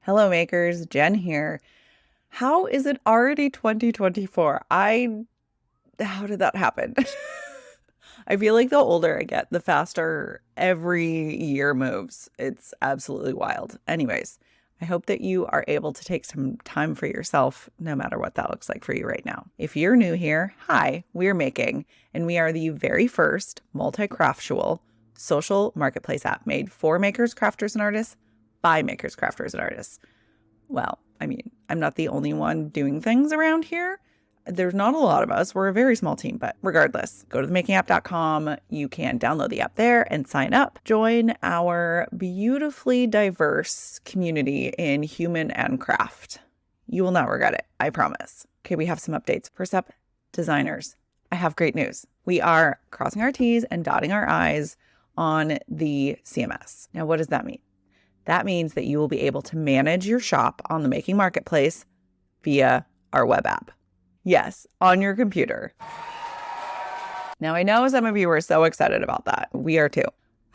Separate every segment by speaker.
Speaker 1: Hello makers, Jen here. How is it already 2024? How did that happen? I feel like the older I get, the faster every year moves. It's absolutely wild. Anyways, I hope that you are able to take some time for yourself, no matter what that looks like for you right now. If you're new here, hi, we're Making, and we are the very first multi-craftual social marketplace app made for makers, crafters, and artists by makers, crafters, and artists. Well, I mean, I'm not the only one doing things around here. There's not a lot of us. We're a very small team, but regardless, go to themakingApp.com. You can download the app there and sign up. Join our beautifully diverse community in human and craft. You will not regret it, I promise. Okay, we have some updates. First up, designers. I have great news. We are crossing our T's and dotting our I's on the CMS. Now, what does that mean? That means that you will be able to manage your shop on the Making Marketplace via our web app. Yes, on your computer. Now, I know some of you are so excited about that. We are too.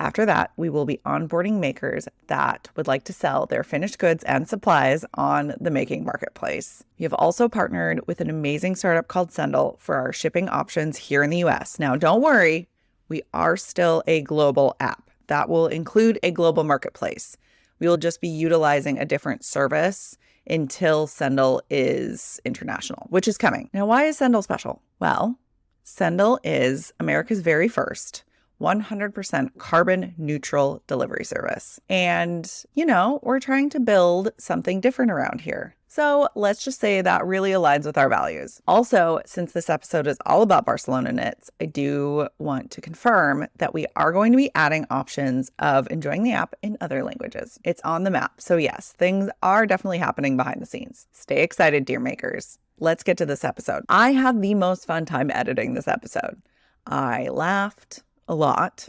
Speaker 1: After that, we will be onboarding makers that would like to sell their finished goods and supplies on the Making Marketplace. We have also partnered with an amazing startup called Sendle for our shipping options here in the US. Now, don't worry, we are still a global app. That will include a global marketplace. We will just be utilizing a different service until Sendle is international, which is coming. Now, why is Sendle special? Well, Sendle is America's very first 100% carbon neutral delivery service. And, we're trying to build something different around here. So let's just say that really aligns with our values. Also, since this episode is all about Barcelona Knits, I do want to confirm that we are going to be adding options of enjoying the app in other languages. It's on the map. So yes, things are definitely happening behind the scenes. Stay excited, dear makers. Let's get to this episode. I had the most fun time editing this episode. I laughed a lot.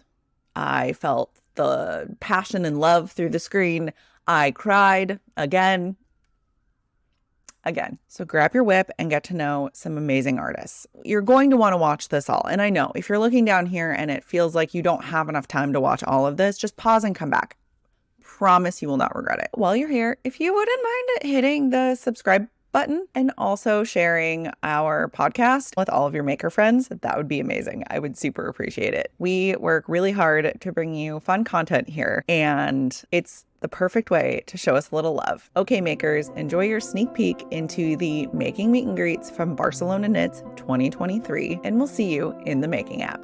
Speaker 1: I felt the passion and love through the screen. I cried again. So grab your whip and get to know some amazing artists. You're going to want to watch this all. And I know if you're looking down here and it feels like you don't have enough time to watch all of this, just pause and come back. Promise you will not regret it. While you're here, if you wouldn't mind hitting the subscribe button and also sharing our podcast with all of your maker friends, that would be amazing. I would super appreciate it. We work really hard to bring you fun content here, and it's the perfect way to show us a little love. Okay, makers, enjoy your sneak peek into the Making Meet and Greets from Barcelona Knits 2023, and we'll see you in the Making app.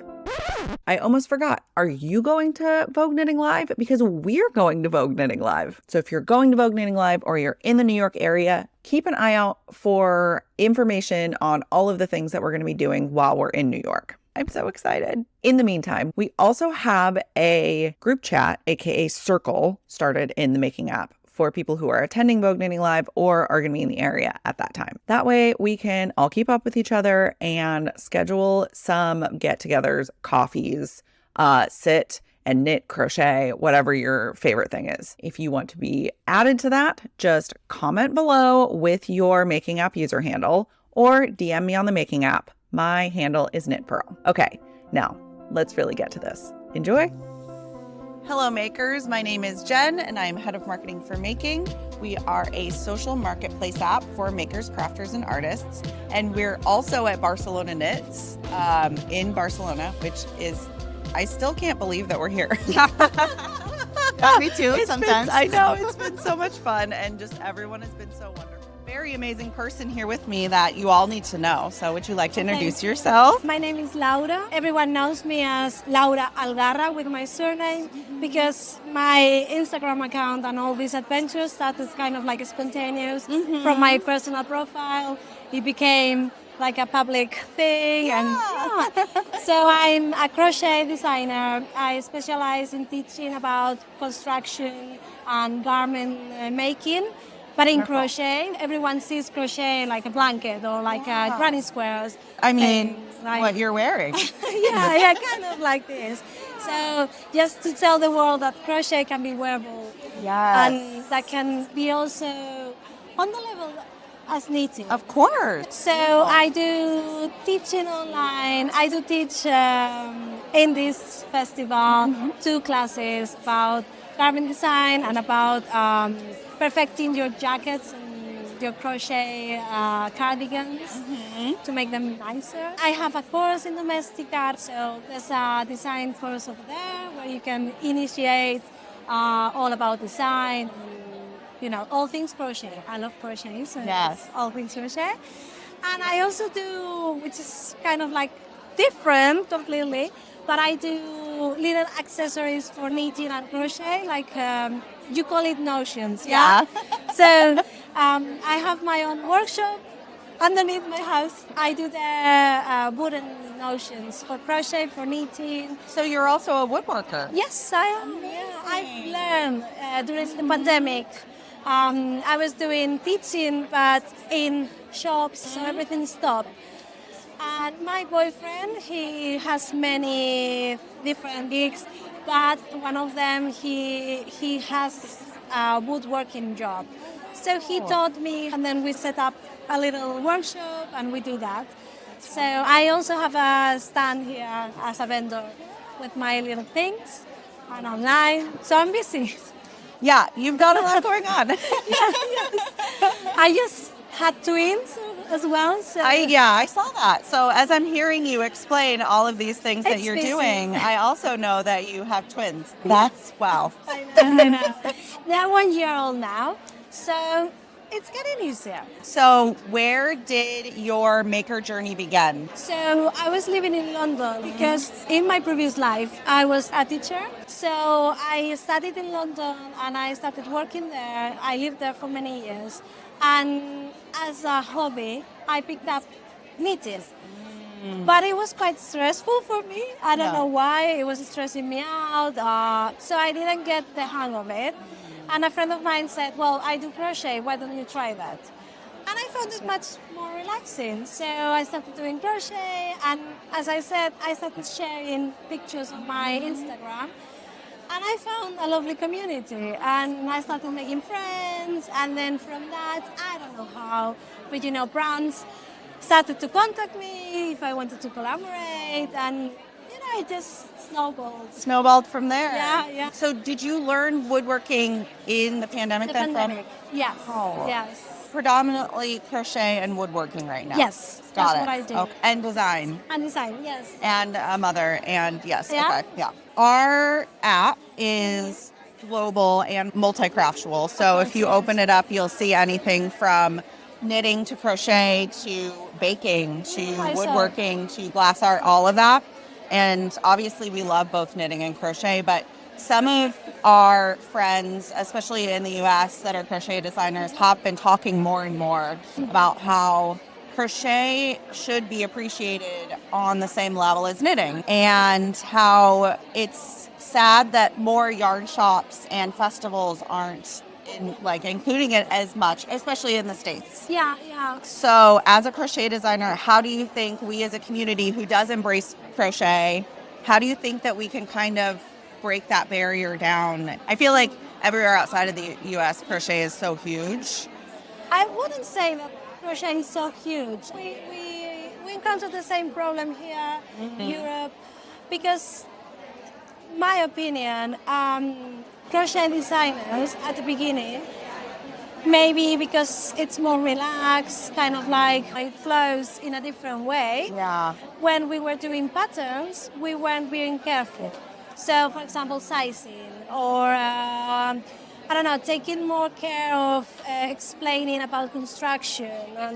Speaker 1: I almost forgot. Are you going to Vogue Knitting Live? Because we're going to Vogue Knitting Live. So if you're going to Vogue Knitting Live or you're in the New York area, keep an eye out for information on all of the things that we're going to be doing while we're in New York. I'm so excited. In the meantime, we also have a group chat, aka Circle, started in the Making app for people who are attending Vogue Knitting Live or are going to be in the area at that time. That way we can all keep up with each other and schedule some get-togethers, coffees, sit and knit, crochet, whatever your favorite thing is. If you want to be added to that, just comment below with your Making app user handle or DM me on the Making app. My handle is KnitPearl. Okay, now let's really get to this. Enjoy. Hello makers, my name is Jen and I'm head of marketing for Making. We are a social marketplace app for makers, crafters, and artists. And we're also at Barcelona Knits in Barcelona, which is, I still can't believe that we're here.
Speaker 2: Me too, sometimes.
Speaker 1: I know, it's been so much fun and just everyone has been so wonderful. Very amazing person here with me that you all need to know. So would you like to introduce yourself?
Speaker 3: My name is Laura. Everyone knows me as Laura Algarra with my surname because my Instagram account and all these adventures started kind of like spontaneous from my personal profile. It became like a public thing.
Speaker 1: Yeah.
Speaker 3: And so I'm a crochet designer. I specialize in teaching about construction and garment making. But in crochet, everyone sees crochet like a blanket or like a granny squares.
Speaker 1: I mean, like, what you're wearing.
Speaker 3: yeah, kind of like this. So just to tell the world that crochet can be wearable.
Speaker 1: Yes.
Speaker 3: And that can be also on the level as knitting.
Speaker 1: Of course.
Speaker 3: So I do teaching online. I do teach in this festival 2 classes about garment design and about perfecting your jackets and your crochet cardigans to make them nicer. I have a course in domestic art, so there's a design course over there where you can initiate all about design, all things crochet. I love crochet, so
Speaker 2: Yes.
Speaker 3: it's all things crochet. And I also do, which is kind of like different completely, but I do little accessories for knitting and crochet, like you call it notions, yeah? So I have my own workshop underneath my house. I do the wooden notions for crochet, for knitting.
Speaker 2: So you're also a woodworker.
Speaker 3: Yes, I am. Yeah. I've learned during the pandemic. I was doing teaching, but in shops, so everything stopped. And my boyfriend, he has many different gigs, but one of them, he has a woodworking job. So he taught me, and then we set up a little workshop, and we do that. So I also have a stand here as a vendor with my little things, and online. So I'm busy.
Speaker 2: Yeah, you've got a lot going on.
Speaker 3: I just had twins as well. So
Speaker 2: I saw that. So as I'm hearing you explain all of these things that
Speaker 3: It's
Speaker 2: you're
Speaker 3: busy.
Speaker 2: doing, I also know that you have twins. That's wow.
Speaker 3: I know. They're 1 year old now, so it's getting easier.
Speaker 2: So where did your maker journey begin?
Speaker 3: So I was living in London because in my previous life I was a teacher. So I studied in London and I started working there. I lived there for many years. And as a hobby, I picked up knitting. But it was quite stressful for me. I don't know why. It was stressing me out. So I didn't get the hang of it. And a friend of mine said, well, I do crochet. Why don't you try that? And I found it much more relaxing. So I started doing crochet. And as I said, I started sharing pictures on my Instagram. And I found a lovely community. And I started making friends. And then from that, I don't know how, but brands started to contact me if I wanted to collaborate. And, it just snowballed.
Speaker 2: Snowballed from there.
Speaker 3: Yeah.
Speaker 2: So did you learn woodworking in the pandemic
Speaker 3: The
Speaker 2: then?
Speaker 3: pandemic. Yes.
Speaker 2: Oh.
Speaker 3: Yes.
Speaker 2: Predominantly crochet and woodworking right now.
Speaker 3: Yes.
Speaker 2: Got
Speaker 3: That's
Speaker 2: it.
Speaker 3: what I do.
Speaker 2: Okay. And design.
Speaker 3: And design, yes.
Speaker 2: And a mother, and yes.
Speaker 3: Yeah.
Speaker 2: Okay. Yeah. Our app is global and multi-craftual. So if you open it up, you'll see anything from knitting to crochet to baking to
Speaker 3: I saw.
Speaker 2: woodworking to glass art, all of that. And obviously we love both knitting and crochet, but some of our friends, especially in the US that are crochet designers, have been talking more and more about how crochet should be appreciated on the same level as knitting, and how it's sad that more yarn shops and festivals aren't including it as much, especially in the States.
Speaker 3: Yeah.
Speaker 2: So as a crochet designer, how do you think we as a community who does embrace crochet, how do you think that we can kind of break that barrier down? I feel like everywhere outside of the US, crochet is so huge.
Speaker 3: I wouldn't say that crochet is so huge. We encounter the same problem here in Europe because, my opinion, crochet designers at the beginning, maybe because it's more relaxed, kind of like it flows in a different way.
Speaker 2: Yeah.
Speaker 3: When we were doing patterns, we weren't being careful. So, for example, sizing or, taking more care of explaining about construction.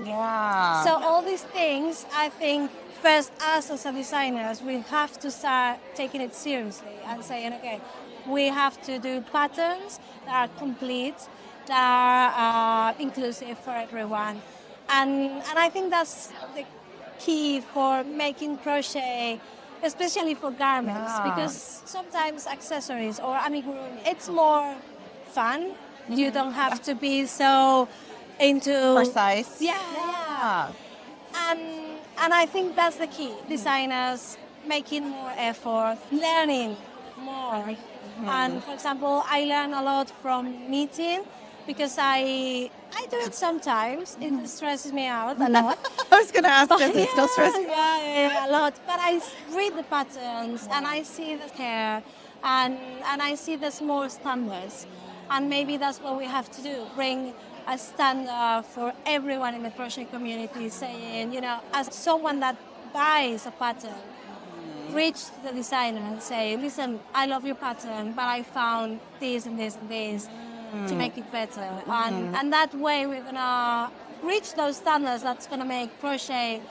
Speaker 2: Yeah.
Speaker 3: So all these things, I think, first, us as a designers, we have to start taking it seriously and saying, okay, we have to do patterns that are complete, that are inclusive for everyone. And I think that's the key for making crochet, especially for garments, because sometimes accessories or amigurumi, it's more fun. You don't have to be so into...
Speaker 2: Precise.
Speaker 3: Yeah. And I think that's the key. Designers making more effort, learning more. And for example, I learn a lot from knitting because I do it sometimes. It stresses me out a lot.
Speaker 2: I was going to ask, does it still stress you?
Speaker 3: Yeah, a lot. But I read the patterns and I see the care and I see the small standards, and maybe that's what we have to do, bring a standard for everyone in the crochet community, saying, as someone that buys a pattern, reach the designer and say, listen, I love your pattern, but I found this and this and this to make it better. And that way we're going to reach those standards that's going to make crochet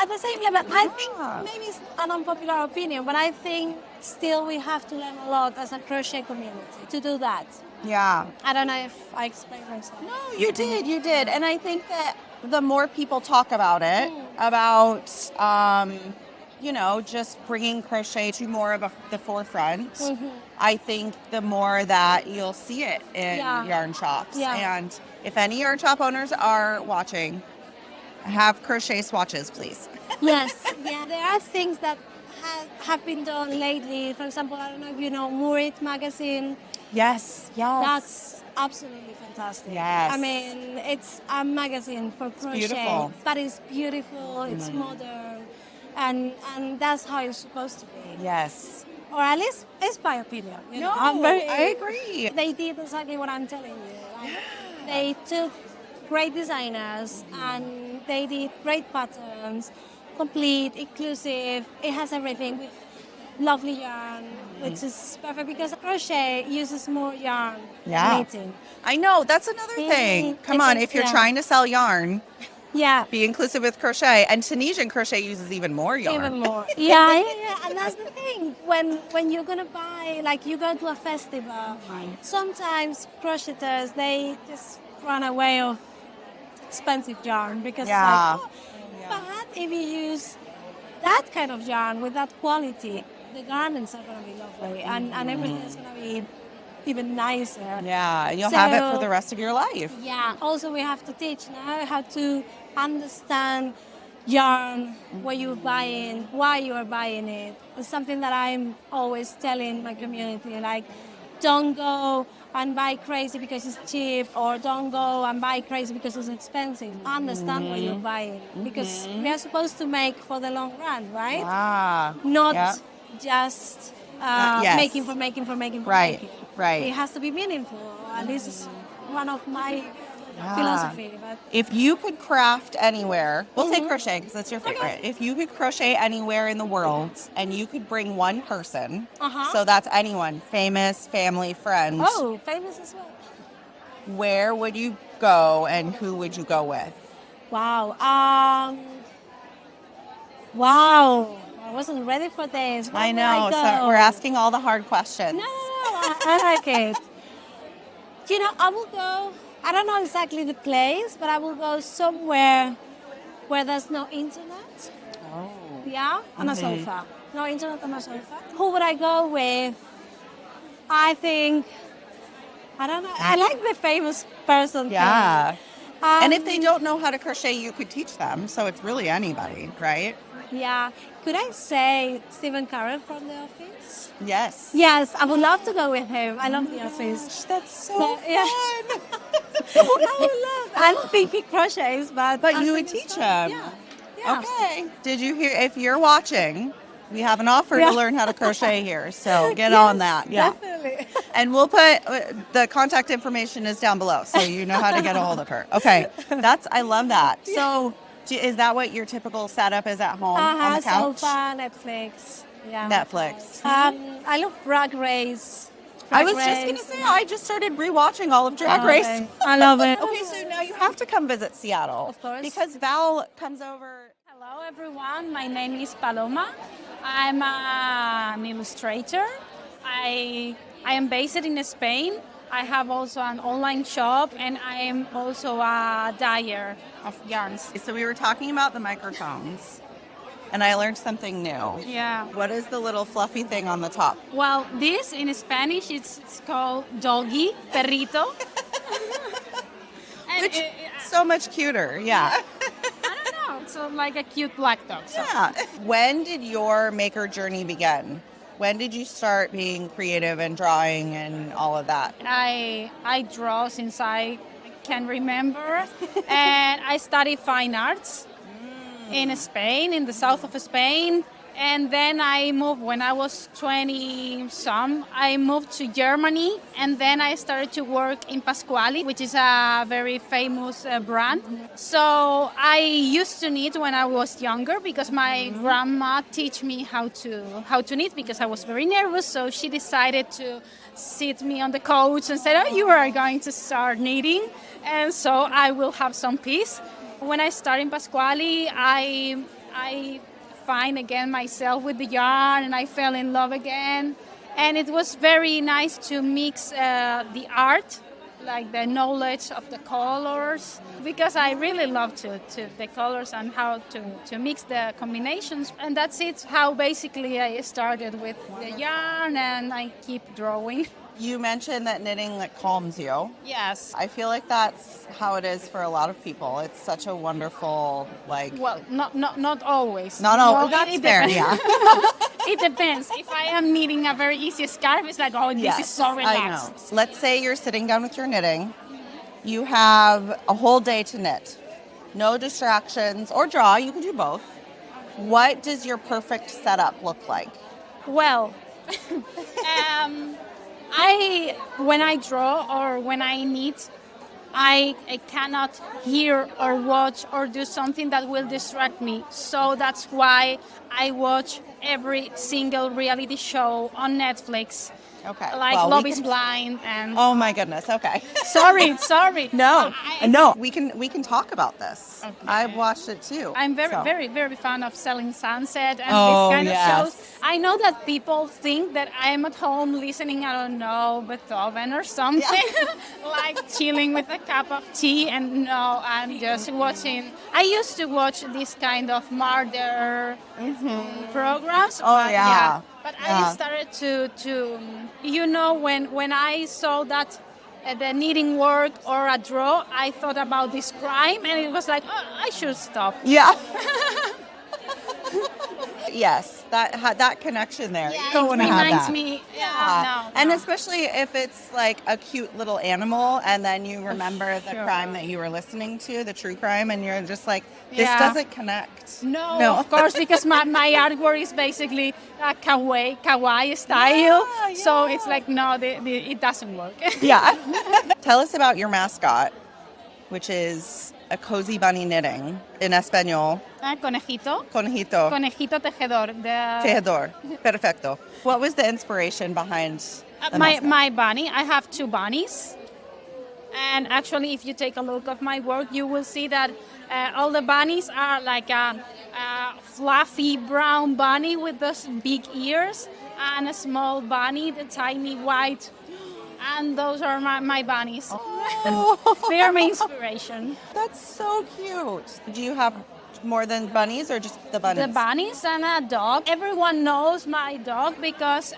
Speaker 3: at the same level. I think maybe it's an unpopular opinion, but I think still we have to learn a lot as a crochet community to do that.
Speaker 2: Yeah.
Speaker 3: I don't know if I explained myself.
Speaker 2: No, you did. And I think that the more people talk about it, about, just bringing crochet to more of the forefront, I think the more that you'll see it in yarn shops.
Speaker 3: Yeah.
Speaker 2: And if any yarn shop owners are watching, have crochet swatches, please.
Speaker 3: Yes. Yeah, there are things that have been done lately. For example, I don't know if you know Murit magazine.
Speaker 2: Yes.
Speaker 3: That's absolutely fantastic.
Speaker 2: Yes.
Speaker 3: I mean, it's a magazine for crochet.
Speaker 2: Beautiful.
Speaker 3: But it's beautiful, it's modern, and that's how it's supposed to be.
Speaker 2: Yes.
Speaker 3: Or at least it's my opinion.
Speaker 2: No, I agree.
Speaker 3: They did exactly what I'm telling you. Like, they took great designers and they did great patterns, complete, inclusive. It has everything with lovely yarn, which is perfect because crochet uses more yarn than knitting.
Speaker 2: I know, that's another thing. Come on, if you're trying to sell yarn, be inclusive with crochet. And Tunisian crochet uses even more yarn.
Speaker 3: Even more. Yeah. And that's the thing. When you're going to buy, like you go to a festival, sometimes crocheters, they just run away of expensive yarn because but if you use that kind of yarn with that quality, the garments are going to be lovely and everything is going to be even nicer.
Speaker 2: Yeah, and you'll have it for the rest of your life.
Speaker 3: Yeah, also we have to teach now how to understand yarn, what you're buying, why you are buying it. It's something that I'm always telling my community, like, don't go and buy crazy because it's cheap, or don't go and buy crazy because it's expensive. Understand what you're buying, because we are supposed to make for the long run, right? Not just making for making.
Speaker 2: Right.
Speaker 3: It has to be meaningful, and this is one of my philosophy. But
Speaker 2: if you could craft anywhere, we'll say crochet because that's your favorite. Okay. If you could crochet anywhere in the world and you could bring one person, so that's anyone, famous, family, friends.
Speaker 3: Oh, famous as well.
Speaker 2: Where would you go and who would you go with?
Speaker 3: Wow. Wow. I wasn't ready for this.
Speaker 2: I know. So we're asking all the hard questions.
Speaker 3: No, I like it. I will go, I don't know exactly the place, but I will go somewhere where there's no internet.
Speaker 2: Oh.
Speaker 3: Yeah, on a sofa. No internet on a sofa. Who would I go with? I think, I don't know. I like the famous person.
Speaker 2: Yeah. And if they don't know how to crochet, you could teach them. So it's really anybody, right?
Speaker 3: Yeah. Could I say Stephen Carell from The Office?
Speaker 2: Yes.
Speaker 3: Yes, I would love to go with him. I love The Office.
Speaker 2: That's so fun.
Speaker 3: I would love. I don't think he crochets, but
Speaker 2: you would teach him.
Speaker 3: Yeah.
Speaker 2: Okay. Did you hear? If you're watching, we have an offer to learn how to crochet here. So get on that. Yeah.
Speaker 3: Definitely.
Speaker 2: And we'll put the contact information is down below, so you know how to get a hold of her. Okay. I love that. So. Is that what your typical setup is at home on the couch?
Speaker 3: Sofa, Netflix. Yeah.
Speaker 2: Netflix.
Speaker 3: I love Drag Race.
Speaker 2: I was just going to say, I just started rewatching all of Drag Race.
Speaker 3: I love it.
Speaker 2: Okay, so now you have to come visit Seattle.
Speaker 3: Of course.
Speaker 2: Because Val comes over.
Speaker 4: Hello, everyone. My name is Paloma. I'm an illustrator. I am based in Spain. I have also an online shop, and I am also a dyer of yarns.
Speaker 2: So we were talking about the microphones, and I learned something new.
Speaker 4: Yeah.
Speaker 2: What is the little fluffy thing on the top?
Speaker 4: Well, this in Spanish, it's called doggy, perrito. And
Speaker 2: Which so much cuter, yeah.
Speaker 4: I don't know. It's like a cute black dog. So.
Speaker 2: Yeah. When did your maker journey begin? When did you start being creative and drawing and all of that?
Speaker 4: I draw since I can remember, and I studied fine arts in Spain, in the south of Spain, And then I moved when I was 20 some. I moved to Germany, and then I started to work in Pasquale, which is a very famous brand. So I used to knit when I was younger because my grandma taught me how to knit because I was very nervous. So she decided to sit me on the couch and said, "Oh, you are going to start knitting, and so I will have some peace." When I started in Pasquale, I find again myself with the yarn, and I fell in love again. And it was very nice to mix the art, like the knowledge of the colors, because I really love to the colors and how to mix the combinations. And that's it, how basically I started with the yarn, and I keep drawing.
Speaker 2: You mentioned that knitting calms you.
Speaker 4: Yes.
Speaker 2: I feel like that's how it is for a lot of people. It's such a wonderful,
Speaker 4: Well, not always.
Speaker 2: Not always. That's fair,
Speaker 4: depends.
Speaker 2: yeah.
Speaker 4: It depends. If I am knitting a very easy scarf, it's like, oh, this is so relaxed.
Speaker 2: I know. Let's say you're sitting down with your knitting. You have a whole day to knit. No distractions or draw. You can do both. What does your perfect setup look like?
Speaker 4: Well, when I draw or when I knit, I cannot hear or watch or do something that will distract me. So that's why I watch every single reality show on Netflix.
Speaker 2: Okay.
Speaker 4: Like Love is Blind and...
Speaker 2: Oh my goodness. Okay.
Speaker 4: Sorry.
Speaker 2: No. We can talk about this.
Speaker 4: Okay.
Speaker 2: I've watched it too.
Speaker 4: I'm very,
Speaker 2: so.
Speaker 4: very, very fan of Selling Sunset and
Speaker 2: Oh,
Speaker 4: this kind
Speaker 2: yes.
Speaker 4: of shows. I know that people think that I'm at home listening, I don't know, Beethoven or something, like chilling with a cup of tea, and no, I'm just watching. I used to watch this kind of murder programs.
Speaker 2: Oh,
Speaker 4: but
Speaker 2: yeah.
Speaker 4: But
Speaker 2: Yeah.
Speaker 4: I started to when I saw that the knitting work or a draw, I thought about this crime, and it was like, oh, I should stop.
Speaker 2: Yeah. Yes, that connection there.
Speaker 4: Yeah,
Speaker 2: You don't
Speaker 4: it
Speaker 2: want to have
Speaker 4: reminds
Speaker 2: that.
Speaker 4: me.
Speaker 2: And especially if it's like a cute little animal, and then you remember the
Speaker 4: Sure.
Speaker 2: crime that you were listening to, the true crime, and you're just like, this
Speaker 4: Yeah.
Speaker 2: doesn't connect.
Speaker 4: No, of course, because my artwork is basically a kawaii style.
Speaker 2: Yeah,
Speaker 4: So
Speaker 2: yeah.
Speaker 4: it's like, no, it doesn't work.
Speaker 2: Yeah. Tell us about your mascot, which is a cozy bunny knitting in Espanol.
Speaker 4: Conejito.
Speaker 2: Conejito.
Speaker 4: Conejito tejedor.
Speaker 2: Tejedor. Perfecto. What was the inspiration behind the mascot?
Speaker 4: My bunny. I have two bunnies. And actually, if you take a look at my work, you will see that all the bunnies are like a fluffy brown bunny with those big ears, and a small bunny, the tiny white. And those are my bunnies. They are my inspiration.
Speaker 2: That's so cute. Do you have more than bunnies or just the bunnies?
Speaker 4: The bunnies and a dog. Everyone knows my dog because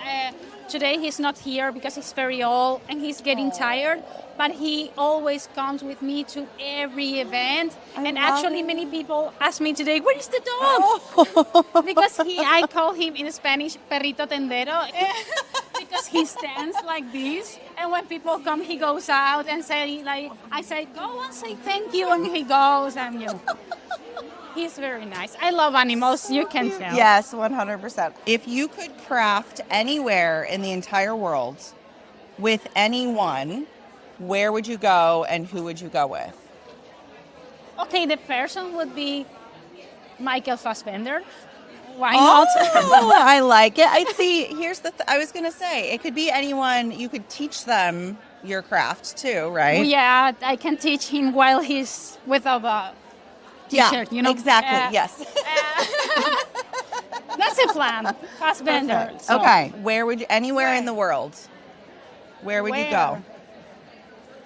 Speaker 4: today he's not here because he's very old and he's getting tired. But he always comes with me to every event. And actually many people ask me today, where is the dog? Because I call him in Spanish, perrito tendero. Because he stands like this. And when people come, he goes out and say, like, I say, go and say thank you. And he goes and he's very nice. I love animals, you can tell.
Speaker 2: Yes, 100%. If you could craft anywhere in the entire world with anyone, where would you go and who would you go with?
Speaker 4: Okay, the person would be Michael Fassbender. Why not?
Speaker 2: Oh, I like it. I see. Here's I was going to say, it could be anyone. You could teach them your craft too, right?
Speaker 4: Yeah, I can teach him while he's without a t-shirt,
Speaker 2: Exactly, yes.
Speaker 4: That's a plan. Fassbender. So.
Speaker 2: Okay, anywhere in the world, where would you go?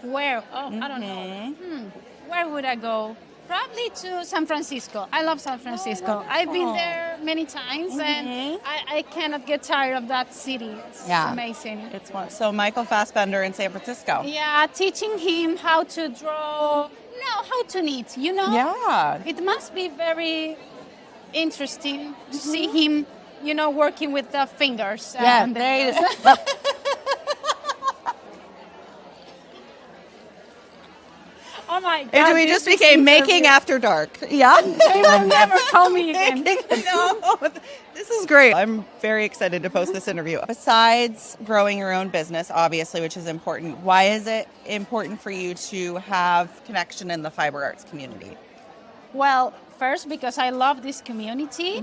Speaker 4: Where? Oh, I don't know. Where would I go? Probably to San Francisco. I love San Francisco. I've been there many times, and I cannot get tired of that city. It's amazing.
Speaker 2: It's one. So Michael Fassbender in San Francisco.
Speaker 4: Yeah, teaching him how to draw. No, how to knit.
Speaker 2: Yeah.
Speaker 4: It must be very interesting to see him, working with the fingers. Oh my God.
Speaker 2: And we
Speaker 4: this
Speaker 2: just
Speaker 4: is
Speaker 2: became Making
Speaker 4: interview.
Speaker 2: After Dark. Yeah.
Speaker 4: They will never call me again.
Speaker 2: No, this is great. I'm very excited to post this interview. Besides growing your own business, obviously, which is important, why is it important for you to have connection in the fiber arts community?
Speaker 4: Well, first because I love this community,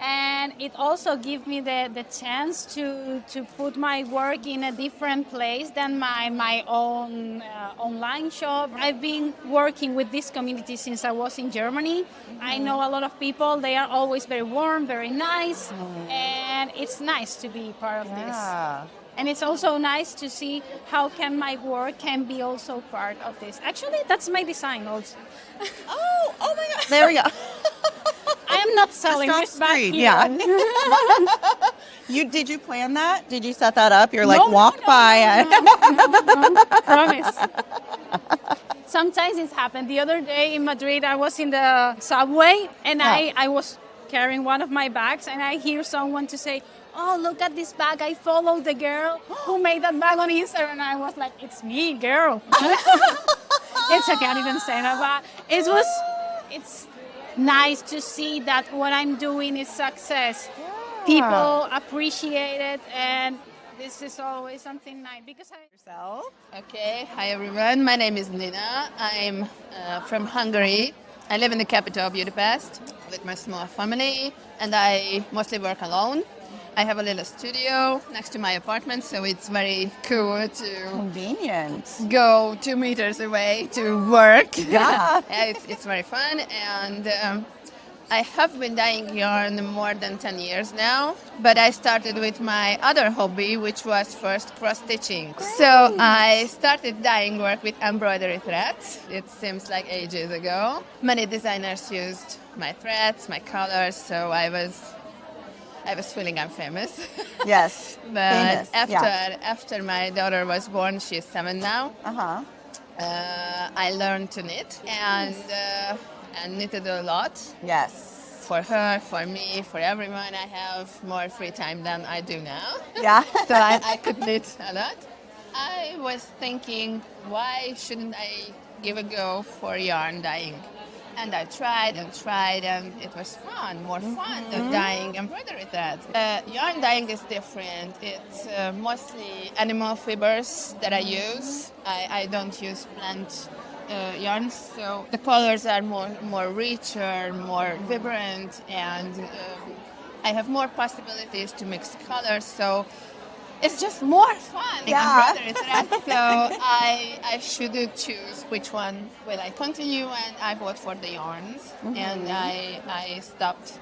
Speaker 4: and it also gives me the chance to put my work in a different place than my own online shop. I've been working with this community since I was in Germany. I know a lot of people. They are always very warm, very nice, and it's nice to be part of this. And it's also nice to see how can my work can be also part of this. Actually, that's my design also.
Speaker 2: Oh my God. There we go.
Speaker 4: I am not selling
Speaker 2: Just
Speaker 4: this
Speaker 2: off
Speaker 4: back
Speaker 2: screen,
Speaker 4: here.
Speaker 2: yeah. Did you plan that? Did you set that up? You're like,
Speaker 4: No,
Speaker 2: walk
Speaker 4: no,
Speaker 2: by.
Speaker 4: no, promise. Sometimes it's happened. The other day in Madrid, I was in the subway and I was carrying one of my bags and I hear someone to say, oh, look at this bag. I followed the girl who made that bag on Instagram. And I was like, it's me, girl. It's okay, I didn't say that, but it's nice to see that what I'm doing is success. People appreciate it, and this is always something nice because
Speaker 2: Yourself?
Speaker 5: Okay, hi everyone. My name is Nina. I'm from Hungary. I live in the capital of Budapest with my small family, and I mostly work alone. I have a little studio next to my apartment, so it's very cool to
Speaker 2: Convenient.
Speaker 5: go 2 meters away to work.
Speaker 2: Yeah.
Speaker 5: It's very fun, and I have been dyeing yarn more than 10 years now, but I started with my other hobby, which was first cross-stitching. So I started dyeing work with embroidery threads. It seems like ages ago. Many designers used my threads, my colors, so I was feeling I'm famous.
Speaker 2: Yes.
Speaker 5: But
Speaker 2: Famous.
Speaker 5: after my daughter was born, she's 7 now. I learned to knit and knitted a lot.
Speaker 2: Yes.
Speaker 5: For her, for me, for everyone. I have more free time than I do now.
Speaker 2: Yeah.
Speaker 5: So I could knit a lot. I was thinking, why shouldn't I give a go for yarn dyeing? And I tried, and it was fun, more fun than dyeing embroidery threads. Yarn dyeing is different. It's mostly animal fibers that I use. I don't use plant yarns, so the colors are more richer, more vibrant, and I have more possibilities to mix colors. So it's just more fun.
Speaker 2: Yeah.
Speaker 5: Embroidery thread. So I should choose which one will I continue, and I vote for the yarns. And I stopped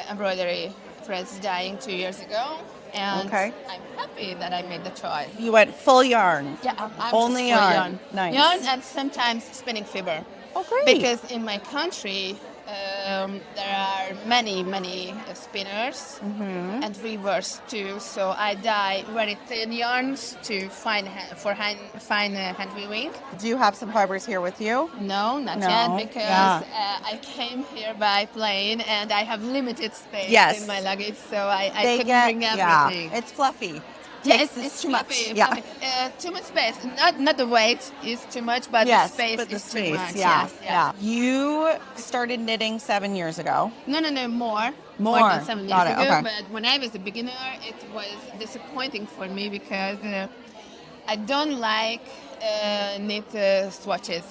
Speaker 5: embroidery threads dyeing 2 years ago, and I'm happy that I made the choice.
Speaker 2: You went full yarn.
Speaker 5: Yeah, I'm
Speaker 2: Only
Speaker 5: just for
Speaker 2: yarn. Nice.
Speaker 5: Yarn and sometimes spinning fiber.
Speaker 2: Oh, great.
Speaker 5: Because in my country, there are many spinners and weavers too. So I dye very thin yarns to fine hand weaving.
Speaker 2: Do you have some fibers here with you?
Speaker 5: No, not
Speaker 2: No.
Speaker 5: yet, because I came here by plane and I have limited space in my luggage, so I couldn't bring everything.
Speaker 2: Yeah, it's fluffy.
Speaker 5: Yeah, it's
Speaker 2: too much.
Speaker 5: fluffy,
Speaker 2: Yeah.
Speaker 5: fluffy. Too much space. Not the weight is too much, but the space
Speaker 2: but the
Speaker 5: is
Speaker 2: space,
Speaker 5: too much.
Speaker 2: Yeah,
Speaker 5: Yes, yes.
Speaker 2: yeah. You started knitting 7 years ago.
Speaker 5: No, more.
Speaker 2: More.
Speaker 5: Than 7
Speaker 2: Got
Speaker 5: years
Speaker 2: it,
Speaker 5: ago.
Speaker 2: okay.
Speaker 5: But when I was a beginner, it was disappointing for me because I don't like knit swatches.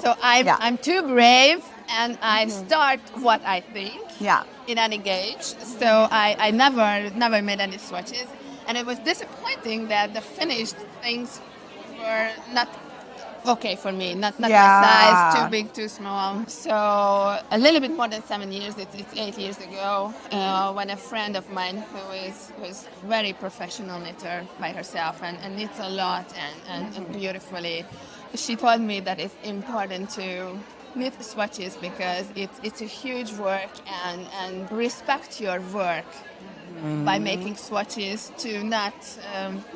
Speaker 5: So I'm too brave, and I start what I think in any gauge. So I never made any swatches, and it was disappointing that the finished things were not okay for me, not my size, too big, too small. So a little bit more than 7 years, it's 8 years ago, when a friend of mine who was very professional knitter by herself and knits a lot and beautifully, she told me that it's important to knit swatches because it's a huge work, and respect your work by making swatches to not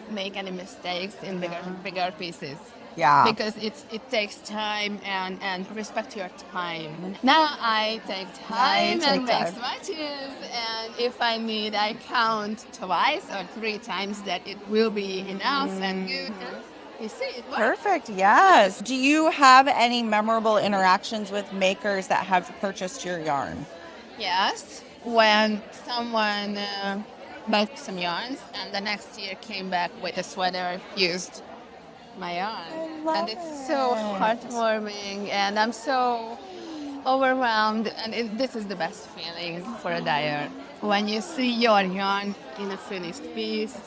Speaker 5: make any mistakes in bigger pieces.
Speaker 2: Yeah.
Speaker 5: Because it takes time and respect your time. Now I take time and make swatches, and if I need, I count twice or 3 times that it will be enough and good. You see, it works.
Speaker 2: Perfect. Yes. Do you have any memorable interactions with makers that have purchased your yarn?
Speaker 5: Yes, when someone bought some yarns and the next year came back with a sweater used my yarn. And it's so heartwarming and I'm so overwhelmed and this is the best feeling for a dyer. When you see your yarn in a finished piece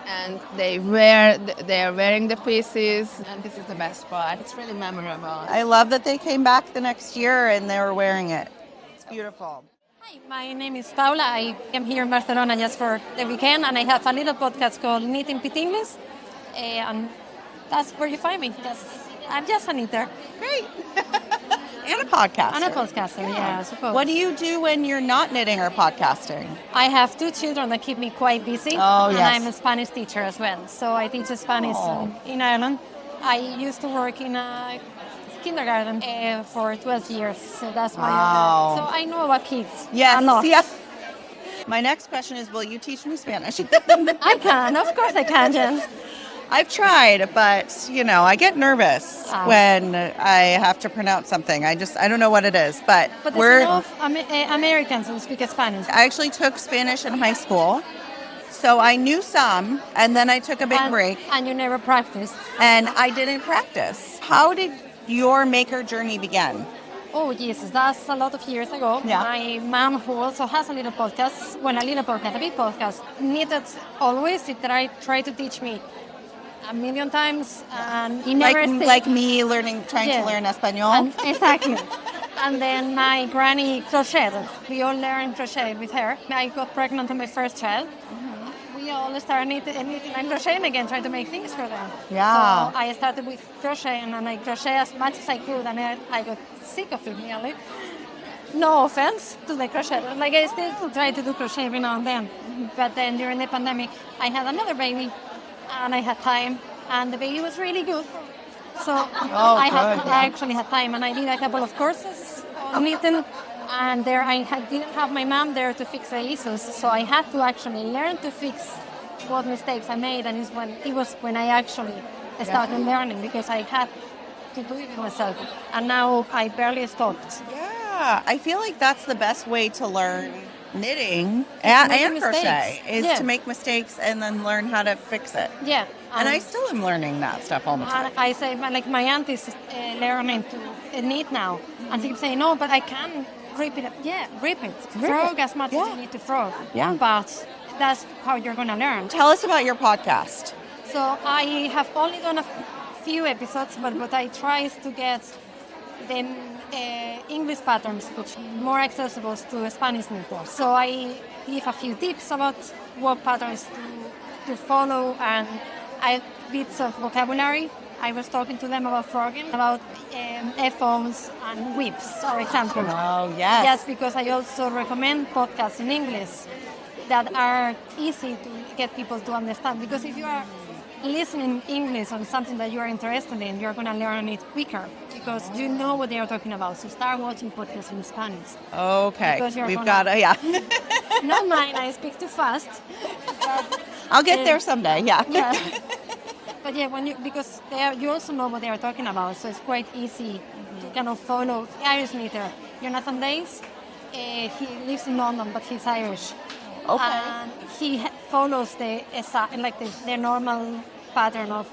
Speaker 5: and they are wearing the pieces and this is the best part. It's really memorable.
Speaker 2: I love that they came back the next year and they were wearing it. It's beautiful.
Speaker 3: Hi, my name is Paula. I am here in Barcelona just for the weekend, and I have a little podcast called Knitting Pitinglis, and that's where you find me. I'm just a knitter.
Speaker 2: Great. And a podcaster.
Speaker 3: And a podcaster, yeah, I suppose.
Speaker 2: What do you do when you're not knitting or podcasting?
Speaker 3: I have 2 children that keep me quite busy,
Speaker 2: and
Speaker 3: I'm a Spanish teacher as well. So I teach Spanish in Ireland. I used to work in a kindergarten for 12 years, so that's my so I know about kids.
Speaker 2: Yes,
Speaker 3: a lot.
Speaker 2: yes. My next question is, will you teach me Spanish?
Speaker 3: I can, of course I can, Jen.
Speaker 2: I've tried, but, I get nervous when I have to pronounce something. I don't know what it is, but
Speaker 3: there's a lot of Americans who speak Spanish.
Speaker 2: I actually took Spanish in high school, so I knew some, and then I took a big break.
Speaker 3: And you never practiced.
Speaker 2: And I didn't practice. How did your maker journey begin?
Speaker 3: Oh, Jesus, that's a lot of years ago.
Speaker 2: Yeah.
Speaker 3: My mom, who also has a little podcast, a big podcast, knitted always. She tried to teach me a million times, and he never
Speaker 2: like me trying to learn Espanol.
Speaker 3: Exactly. And then my granny crocheted. We all learned crochet with her. I got pregnant on my first child. We all started knitting and crocheting again, trying to make things for them.
Speaker 2: Yeah.
Speaker 3: So I started with crochet, and I crochet as much as I could, and I got sick of it nearly. No offense to the crochet. Like, I still try to do crochet every now and then. But then during the pandemic, I had another baby, and I had time, and the baby was really good. So I actually had time, and I did a couple of courses on knitting. And there didn't have my mom there to fix the easels, so I had to actually learn to fix what mistakes I made, and it was when I actually started learning, because I had to do it myself, and now I barely stopped.
Speaker 2: Yeah, I feel like that's the best way to learn knitting and crochet is to make mistakes and then learn how to fix it.
Speaker 3: Yeah.
Speaker 2: And I still am learning that stuff all the time.
Speaker 3: And I say, my aunt is learning to knit now, and she keeps saying, no, but I can rip it up. Yeah, rip it. Frog as much as you need to frog. Yeah. But that's how you're going to learn.
Speaker 2: Tell us about your podcast.
Speaker 3: So I have only done a few episodes, but what I try is to get the English patterns, which are more accessible to Spanish knitters. So I give a few tips about what patterns to follow, and bits of vocabulary. I was talking to them about frogging, about FOs and whips, for example.
Speaker 2: Oh, yes.
Speaker 3: Yes, because I also recommend podcasts in English that are easy to get people to understand. Because if you are listening English on something that you are interested in, you're going to learn it quicker because you know what they are talking about. So start watching podcasts in Spanish.
Speaker 2: Okay, we've got to, yeah.
Speaker 3: Not mine, I speak too fast.
Speaker 2: I'll get there someday, yeah.
Speaker 3: But yeah, because you also know what they are talking about, so it's quite easy to kind of follow. Irish knitter, Jonathan Danes, he lives in London, but he's Irish.
Speaker 2: Okay.
Speaker 3: And he follows the normal pattern of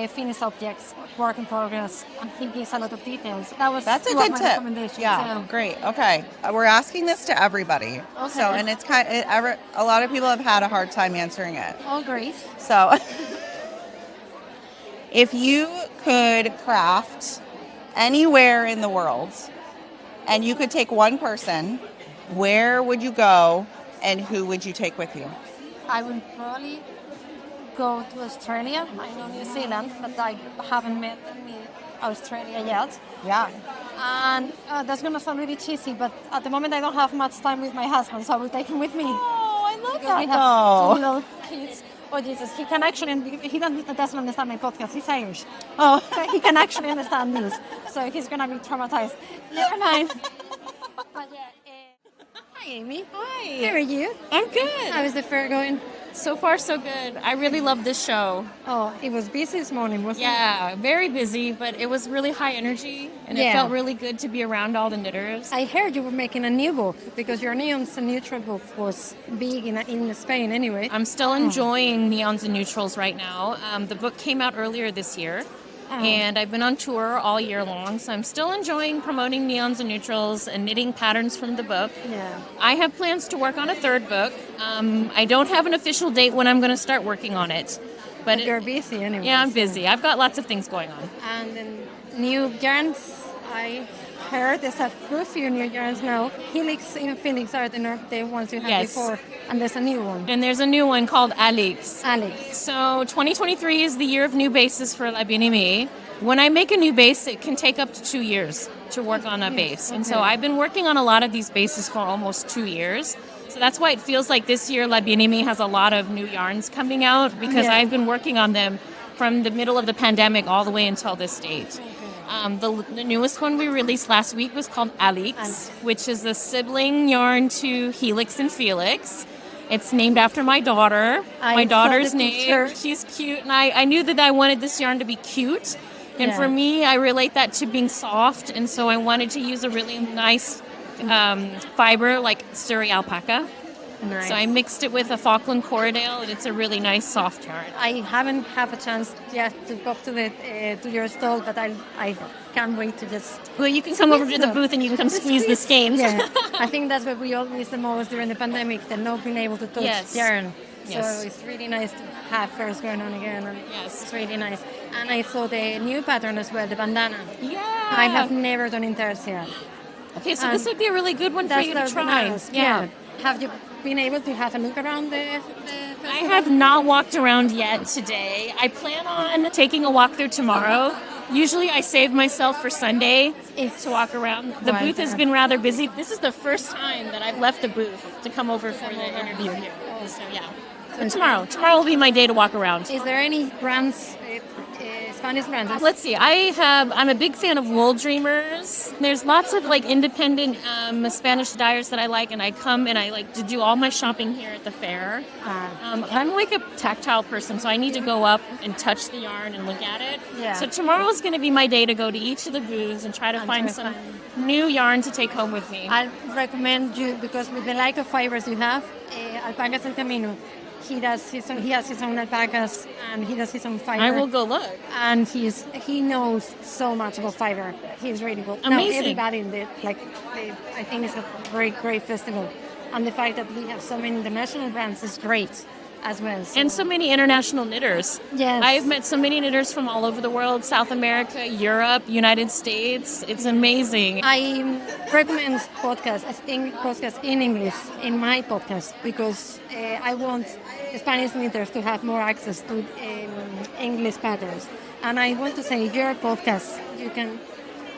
Speaker 3: finished objects, work in progress, and he gives a lot of details. That's
Speaker 2: a good tip.
Speaker 3: Yeah,
Speaker 2: so. Great. Okay, we're asking this to everybody. Okay. So, and it's a lot of people have had a hard time answering it.
Speaker 3: Oh, great.
Speaker 2: So, if you could craft anywhere in the world, and you could take one person, where would you go, and who would you take with you?
Speaker 3: I would probably go to Australia. I know New Zealand, but I haven't met Australia yet.
Speaker 2: Yeah.
Speaker 3: And that's going to sound really cheesy, but at the moment I don't have much time with my husband, so I will take him with me.
Speaker 2: Oh, I love
Speaker 3: that. We have 2 little kids. Oh, Jesus, he doesn't understand my podcast. He's Irish. Oh, he can actually understand this. So he's going to be traumatized. Never mind. But yeah. Hi, Aimée.
Speaker 5: Hi.
Speaker 3: How are you?
Speaker 5: I'm good.
Speaker 3: How is the fair going?
Speaker 6: So far, so good. I really love this show.
Speaker 3: Oh, it was busy this morning, wasn't it?
Speaker 6: Yeah, very busy, but it was really high energy, and it felt really good to be around all the knitters.
Speaker 3: I heard you were making a new book because your Neons and Neutral book was big in Spain anyway.
Speaker 6: I'm still enjoying Neons and Neutrals right now. The book came out earlier this year, and I've been on tour all year long, so I'm still enjoying promoting Neons and Neutrals and knitting patterns from the book.
Speaker 3: Yeah.
Speaker 6: I have plans to work on a third book. I don't have an official date when I'm going to start working on it. But
Speaker 3: you're busy anyway.
Speaker 6: Yeah, I'm busy. I've got lots of things going on.
Speaker 3: And then new yarns, I heard there's a few new yarns now. Helix and Phoenix are the ones you had before. And there's a new one.
Speaker 6: And there's a new one called Alex.
Speaker 3: Alex.
Speaker 6: So 2023 is the year of new bases for La Bien-Aimée. When I make a new base, it can take up to 2 years to work on a base. And so I've been working on a lot of these bases for almost 2 years. So that's why it feels like this year La Bien-Aimée has a lot of new yarns coming out because I've been working on them from the middle of the pandemic all the way until this date. The newest one we released last week was called Alex, which is a sibling yarn to Helix and Felix. It's named after my daughter. My daughter's name. She's cute, and I knew that I wanted this yarn to be cute. And for me, I relate that to being soft, and so I wanted to use a really nice fiber like Surrey alpaca.
Speaker 3: Nice.
Speaker 6: So I mixed it with a Falkland Corriedale, and it's a really nice soft yarn.
Speaker 3: I haven't had a chance yet to go to your stall, but I can't wait to just...
Speaker 6: Well, you can come over to the booth and you can come squeeze the skeins.
Speaker 3: Yeah, I think that's what we all missed the most during the pandemic, the not being able to touch yarn. So it's really nice to have furs going on again. And it's really nice. And I saw the new pattern as well, the bandana.
Speaker 6: Yeah.
Speaker 3: I have never done intarsia.
Speaker 6: Okay, so this would be a really good one for you to try.
Speaker 3: Yeah. Have you been able to have a look around the
Speaker 6: I have not walked around yet today. I plan on taking a walk there tomorrow. Usually I save myself for Sunday to walk around. The booth has been rather busy. This is the first time that I've left the booth to come over for the interview here. So yeah. But tomorrow will be my day to walk around.
Speaker 3: Is there any brands, Spanish brands?
Speaker 6: Let's see. I'm a big fan of Wool Dreamers. There's lots of like independent Spanish dyers that I like, and I come and I like to do all my shopping here at the fair. I'm like a tactile person, so I need to go up and touch the yarn and look at it.
Speaker 3: Yeah.
Speaker 6: So tomorrow is going to be my day to go to each of the booths and try to find some new yarn to take home with me.
Speaker 3: I recommend you, because with the lack of fibers you have, Alpacas El Camino. He has his own alpacas, and he does his own fiber.
Speaker 6: I will go look.
Speaker 3: And he knows so much about fiber. He's really good.
Speaker 6: Amazing.
Speaker 3: Now, everybody in I think it's a very great festival, and the fact that we have so many international brands is great as well.
Speaker 6: And so many international knitters.
Speaker 3: Yes.
Speaker 6: I've met so many knitters from all over the world, South America, Europe, United States. It's amazing.
Speaker 3: I recommend podcasts in English in my podcast because I want Spanish knitters to have more access to English patterns. And I want to say your podcast,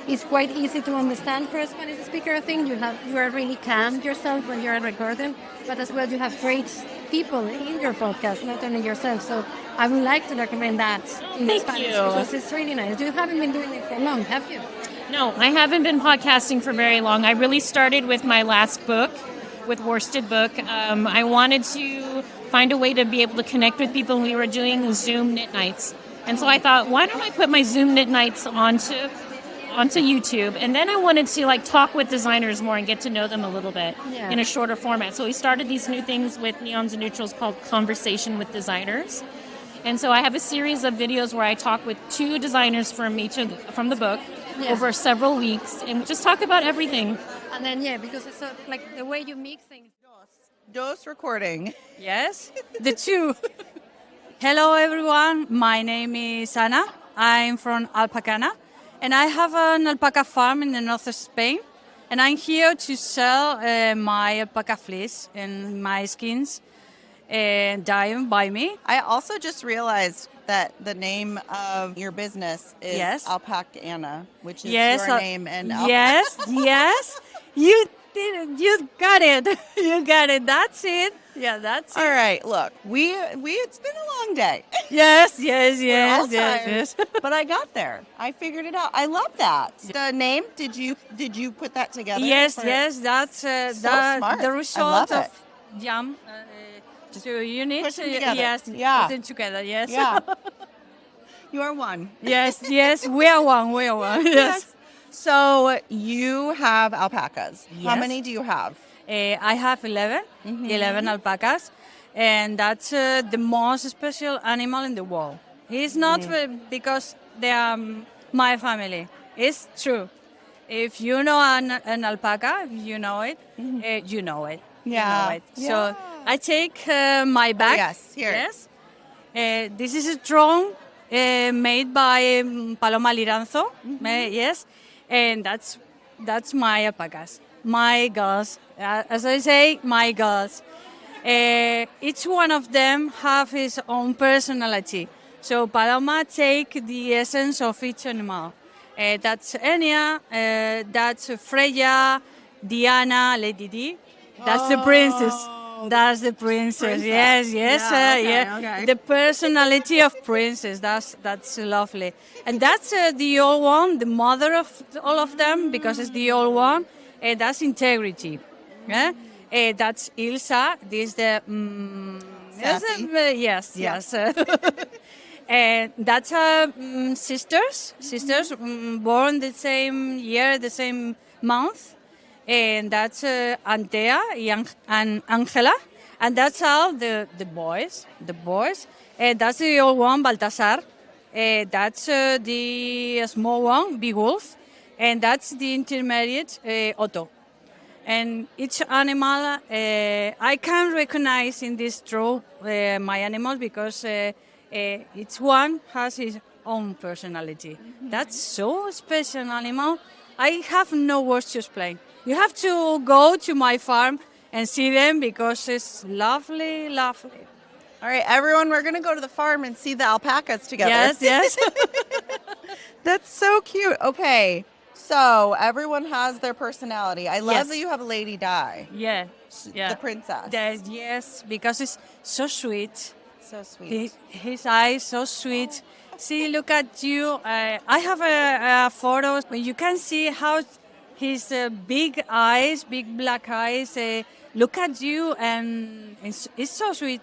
Speaker 3: it's quite easy to understand for a Spanish speaker. I think you are really calm yourself when you're recording, but as well you have great people in your podcast, not only yourself. So I would like to recommend that in Spanish because it's really nice. You haven't been doing it for long, have you?
Speaker 6: No, I haven't been podcasting for very long. I really started with my last book, with Worsted Book. I wanted to find a way to be able to connect with people. We were doing Zoom knit nights. And so I thought, why don't I put my Zoom knit nights onto YouTube, and then I wanted to talk with designers more and get to know them a little bit in a shorter format. So we started these new things with Neons and Neutrals called Conversation with Designers. And so I have a series of videos where I talk with 2 designers from the book over several weeks and just talk about everything.
Speaker 3: And then because it's the way you mix things.
Speaker 1: Dos recording.
Speaker 7: Yes, the 2. Hello everyone, my name is Ana. I'm from Alpacana. And I have an alpaca farm in the north of Spain. And I'm here to sell my alpaca fleece and my skins dyed by me.
Speaker 1: I also just realized that the name of your business is Alpacana, which is your name. And
Speaker 7: Yes. You got it. You got it. That's it. Yeah, that's it.
Speaker 1: All right, look, it's been a long day.
Speaker 7: Yes.
Speaker 1: But I got there. I figured it out. I love that. The name, did you put that together?
Speaker 7: Yes. That's
Speaker 1: smart.
Speaker 7: the result of So you need
Speaker 2: push
Speaker 7: to,
Speaker 2: them together.
Speaker 7: yes,
Speaker 2: Yeah.
Speaker 7: put them together, yes.
Speaker 2: Yeah. You are one.
Speaker 7: Yes, we are one, yes.
Speaker 2: So you have alpacas. How
Speaker 7: Yes.
Speaker 2: many do you have?
Speaker 7: I have 11 alpacas, and that's the most special animal in the world. It's not because they are my family. It's true. If you know an alpaca, if you know it, you know it.
Speaker 2: Yeah.
Speaker 7: You know it.
Speaker 2: Yeah.
Speaker 7: So I take my bag.
Speaker 2: yes, here.
Speaker 7: Yes. This is a drone made by Paloma Liranzo. Yes. And that's my alpacas. My girls. As I say, my girls. Each one of them have his own personality. So Paloma take the essence of each animal. That's Enya, that's Freya, Diana, Lady D. That's the princess. That's the princess. Yes.
Speaker 2: Okay.
Speaker 7: The personality of princess. That's lovely. And that's the old one, the mother of all of them, because it's the old one. That's integrity. Yeah? That's Ilsa. This the
Speaker 2: Sassy.
Speaker 7: yes. And that's sisters born the same year, the same month. And that's Antea and Angela. And that's all the boys. And that's the old one, Baltasar. That's the small one, Beowulf. And that's the intermediate, Otto. And each animal, I can recognize in this draw my animals because each one has his own personality. That's so special animal. I have no words to explain. You have to go to my farm and see them because it's lovely, lovely.
Speaker 2: All right, everyone, we're going to go to the farm and see the alpacas together.
Speaker 7: Yes.
Speaker 2: That's so cute. Okay, so everyone has their personality. I love
Speaker 7: Yes.
Speaker 2: that you have a lady dye,
Speaker 7: Yeah.
Speaker 2: the princess.
Speaker 7: Yes, because it's so sweet.
Speaker 2: So sweet.
Speaker 7: His eyes so sweet. See, look at you. I have a photo where you can see how his big eyes, big black eyes, look at you, and it's so sweet.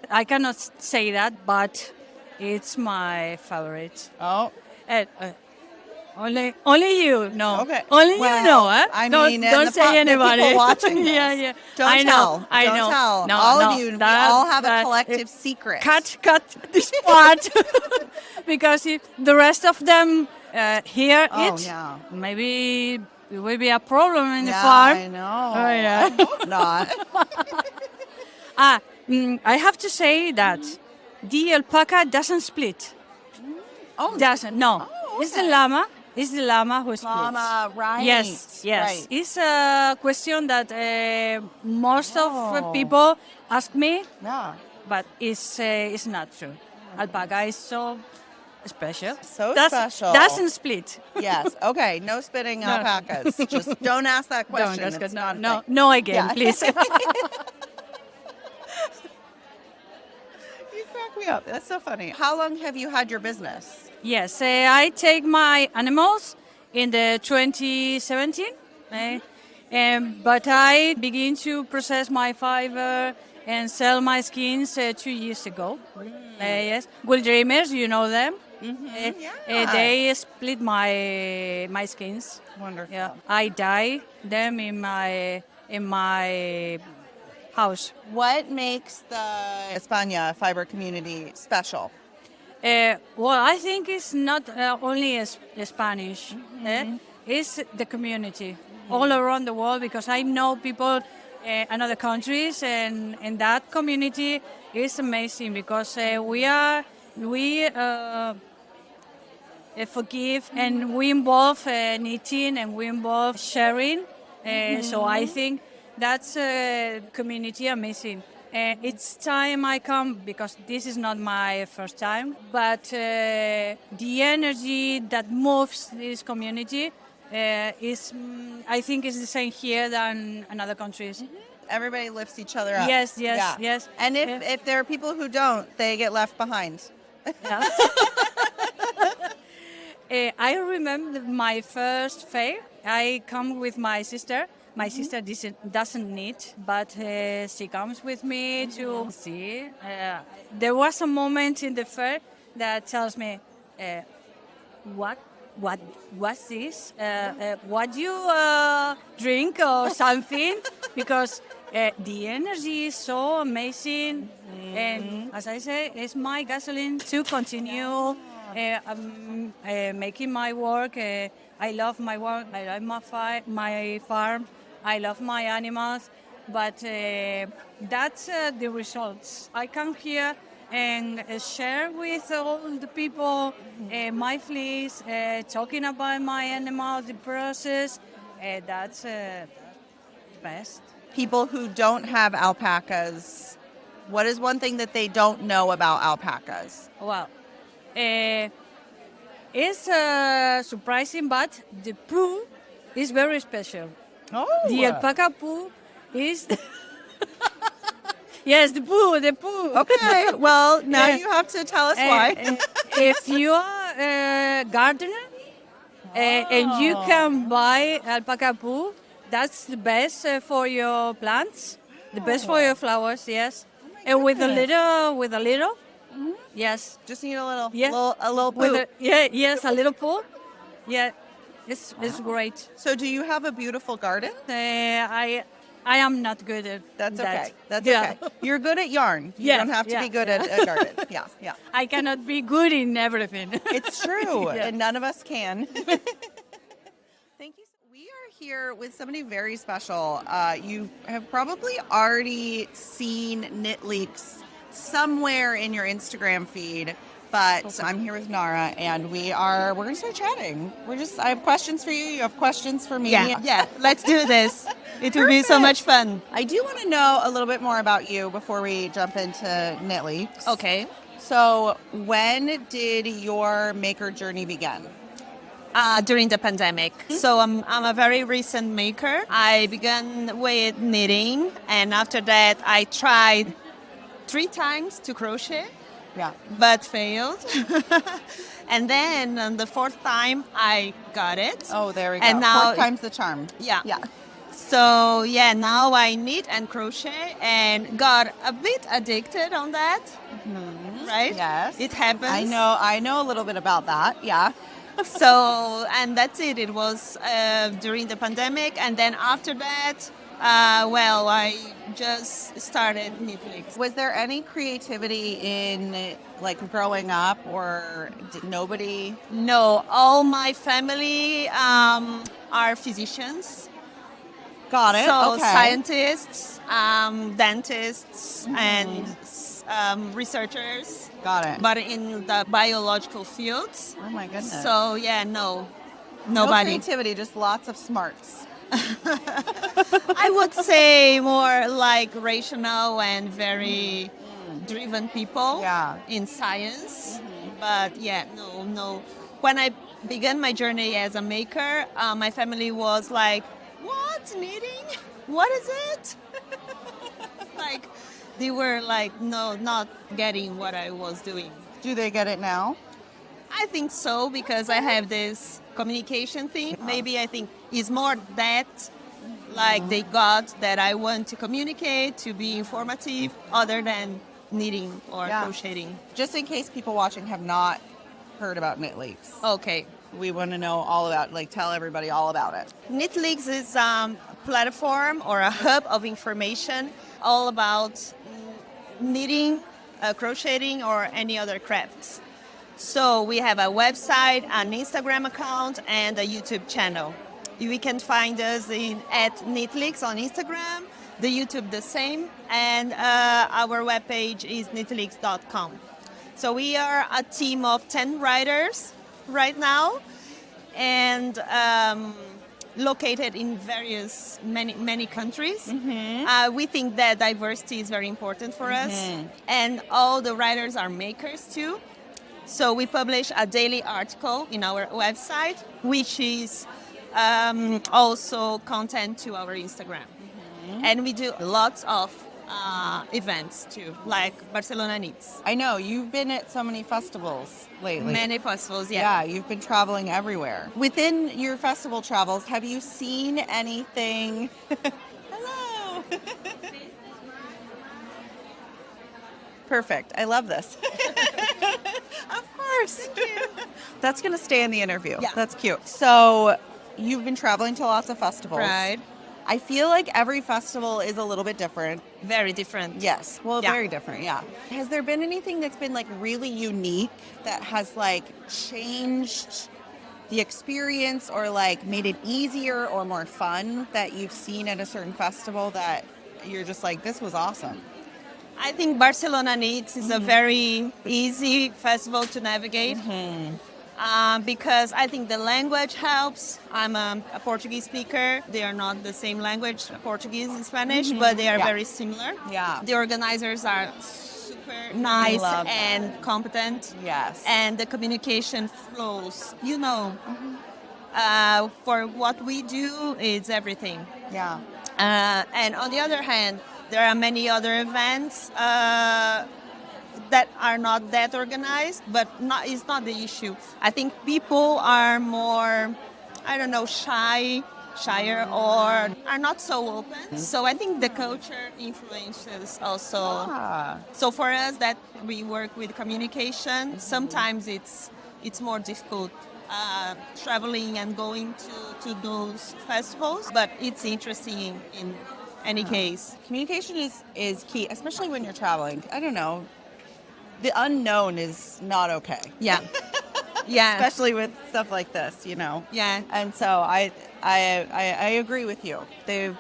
Speaker 7: I cannot say that, but it's my favorite.
Speaker 2: Oh,
Speaker 7: Only you know.
Speaker 2: Okay.
Speaker 7: Only
Speaker 2: Well,
Speaker 7: you know, huh?
Speaker 2: I
Speaker 7: don't
Speaker 2: mean,
Speaker 7: don't
Speaker 2: the
Speaker 7: say anybody.
Speaker 2: people watching this.
Speaker 7: Yeah.
Speaker 2: Don't
Speaker 7: I
Speaker 2: tell.
Speaker 7: know. I
Speaker 2: Don't
Speaker 7: know.
Speaker 2: tell.
Speaker 7: No,
Speaker 2: All
Speaker 7: no,
Speaker 2: of you, we
Speaker 7: that-
Speaker 2: all have a
Speaker 7: that-
Speaker 2: collective secret.
Speaker 7: Cut this part because if the rest of them hear
Speaker 2: Oh,
Speaker 7: it,
Speaker 2: yeah.
Speaker 7: maybe it will be a problem in the
Speaker 2: Yeah,
Speaker 7: farm.
Speaker 2: I know.
Speaker 7: Oh, yeah.
Speaker 2: I hope not.
Speaker 7: I have to say that the alpaca doesn't split.
Speaker 2: Oh,
Speaker 7: Doesn't. No.
Speaker 2: Oh,
Speaker 7: It's the
Speaker 2: okay.
Speaker 7: llama. It's the llama who splits.
Speaker 2: Llama, right.
Speaker 7: Yes.
Speaker 2: Right.
Speaker 7: It's a question that most of
Speaker 2: Oh.
Speaker 7: people ask me,
Speaker 2: Yeah.
Speaker 7: but it's not true. Alpaca is so special.
Speaker 2: So
Speaker 7: That's,
Speaker 2: special.
Speaker 7: Doesn't split.
Speaker 2: Yes. Okay. No spitting alpacas. Just don't ask that question.
Speaker 7: Don't,
Speaker 2: It's not a
Speaker 7: no,
Speaker 2: thing.
Speaker 7: no again,
Speaker 2: Yeah.
Speaker 7: please.
Speaker 2: You crack me up. That's so funny. How long have you had your business?
Speaker 7: Yes, I take my animals in the 2017, but I begin to process my fiber and sell my skins 2 years ago. Yes, Wool Dreamers, you know them.
Speaker 2: Yeah.
Speaker 7: They split my skins.
Speaker 2: Wonderful.
Speaker 7: Yeah, I dye them in my house.
Speaker 2: What makes the España fiber community special?
Speaker 7: Well, I think it's not only Spanish. It's the community all around the world because I know people in other countries, and that community is amazing because we forgive and we involve knitting and we involve sharing. So I think that's community amazing. It's time I come because this is not my first time, but the energy that moves this community is, I think, is the same here than in other countries.
Speaker 2: Everybody lifts each other up.
Speaker 7: Yes.
Speaker 2: And if there are people who don't, they get left behind.
Speaker 7: Yeah. I remember my first fair. I come with my sister. My sister doesn't knit, but she comes with me to see. There was a moment in the fair that tells me, what's this? What you drink or something? Because the energy is so amazing, and as I say, it's my gasoline to continue making my work. I love my work. I love my farm. I love my animals, but that's the results. I come here and share with all the people my fleece, talking about my animals, the process. That's best.
Speaker 2: People who don't have alpacas, what is one thing that they don't know about alpacas?
Speaker 7: Well, it's surprising, but the poo is very special.
Speaker 2: Oh,
Speaker 7: The alpaca poo is... Yes, the poo.
Speaker 2: Okay, well, now you have to tell us why.
Speaker 7: If you are a gardener and you can buy alpaca poo, that's the best for your plants, the best for your flowers, yes. And with a little, yes.
Speaker 2: Just need a little,
Speaker 7: Yeah.
Speaker 2: a little
Speaker 7: With
Speaker 2: poop.
Speaker 7: yes, a little poo. Yeah, it's great.
Speaker 2: So do you have a beautiful garden?
Speaker 7: I am not good at
Speaker 2: That's
Speaker 7: that.
Speaker 2: okay. That's
Speaker 7: Yeah.
Speaker 2: okay. You're good at yarn. You
Speaker 7: Yeah,
Speaker 2: don't have to
Speaker 7: yeah,
Speaker 2: be good at a garden. Yeah.
Speaker 7: I cannot be good in everything.
Speaker 2: It's true,
Speaker 7: Yeah.
Speaker 2: and none of us can. Thank you. We are here with somebody very special. You have probably already seen Knitleaks somewhere in your Instagram feed, but I'm here with Nara, and we're going to start chatting. I have questions for you. You have questions for me.
Speaker 8: Yeah, let's do this. It will be so much fun.
Speaker 2: I do want to know a little bit more about you before we jump into Knitleaks.
Speaker 8: Okay.
Speaker 2: So, when did your maker journey begin?
Speaker 8: During the pandemic. So I'm a very recent maker. I began with knitting, and after that I tried 3 times to crochet,
Speaker 2: Yeah.
Speaker 8: but failed. And then on the 4th time I got it.
Speaker 2: Oh, there we go.
Speaker 8: And now-
Speaker 2: 4th time's the charm.
Speaker 8: Yeah.
Speaker 2: Yeah.
Speaker 8: So yeah, now I knit and crochet and got a bit addicted on that. Right?
Speaker 2: Yes.
Speaker 8: It happens.
Speaker 2: I know a little bit about that. Yeah.
Speaker 8: So, and that's it. It was during the pandemic, and then after that, I just started Knitleaks.
Speaker 2: Was there any creativity in like growing up, or did nobody?
Speaker 8: No, all my family are physicians.
Speaker 2: Got it.
Speaker 8: So
Speaker 2: okay.
Speaker 8: scientists, dentists, and researchers,
Speaker 2: Got it.
Speaker 8: but in the biological fields.
Speaker 2: Oh my goodness.
Speaker 8: So yeah, no,
Speaker 2: no
Speaker 8: nobody.
Speaker 2: creativity, just lots of smarts.
Speaker 8: I would say more like rational and very driven people
Speaker 2: Yeah.
Speaker 8: in science. But yeah, no. When I began my journey as a maker, my family was like, "What, knitting? What is it?" Like they were like, no, not getting what I was doing.
Speaker 2: Do they get it now?
Speaker 8: I think so, because I have this communication thing. Maybe I think it's more that, like they got that I want to communicate, to be informative, other than knitting or
Speaker 2: Yeah.
Speaker 8: crocheting.
Speaker 2: Just in case people watching have not heard about Knitleaks,
Speaker 8: Okay.
Speaker 2: we want to know all about, like, tell everybody all about it.
Speaker 8: Knitleaks is a platform or a hub of information all about knitting, crocheting, or any other crafts. So we have a website, an Instagram account, and a YouTube channel. You can find us at Knitleaks on Instagram, the YouTube the same, and our webpage is knitleaks.com. So we are a team of 10 writers right now, and located in many countries. We think that diversity is very important for us, and all the writers are makers too. So we publish a daily article in our website, which is also content to our Instagram. And we do lots of events too, like Barcelona Knits.
Speaker 2: I know you've been at so many festivals lately.
Speaker 8: Many festivals,
Speaker 2: Yeah, you've been traveling everywhere. Within your festival travels, have you seen anything? Hello. Perfect. I love this. Of course. Thank you. That's going to stay in the interview.
Speaker 8: Yeah.
Speaker 2: That's cute. So you've been traveling to lots of festivals.
Speaker 8: Right.
Speaker 2: I feel like every festival is a little bit different.
Speaker 8: Very different.
Speaker 2: Yes. Well,
Speaker 8: Yeah.
Speaker 2: very different. Yeah. Has there been anything that's been like really unique that has like changed the experience or like made it easier or more fun that you've seen at a certain festival that you're just like, this was awesome?
Speaker 8: I think Barcelona Knits is a very easy festival to navigate because I think the language helps. I'm a Portuguese speaker. They are not the same language, Portuguese and Spanish, but they are very similar.
Speaker 2: Yeah.
Speaker 8: The organizers are super nice
Speaker 2: love
Speaker 8: and competent.
Speaker 2: Yes.
Speaker 8: And the communication flows. You know, for what we do, it's everything.
Speaker 2: Yeah.
Speaker 8: And on the other hand, there are many other events that are not that organized, but it's not the issue. I think people are more, I don't know, shyer or are not so open. So I think the culture influences also. So for us that we work with communication, sometimes it's more difficult traveling and going to those festivals, but it's interesting in any case.
Speaker 2: Communication is key, especially when you're traveling. I don't know. The unknown is not okay.
Speaker 8: Yeah. Yeah.
Speaker 2: Especially with stuff like this, you know.
Speaker 8: Yeah.
Speaker 2: And so I agree with you. They've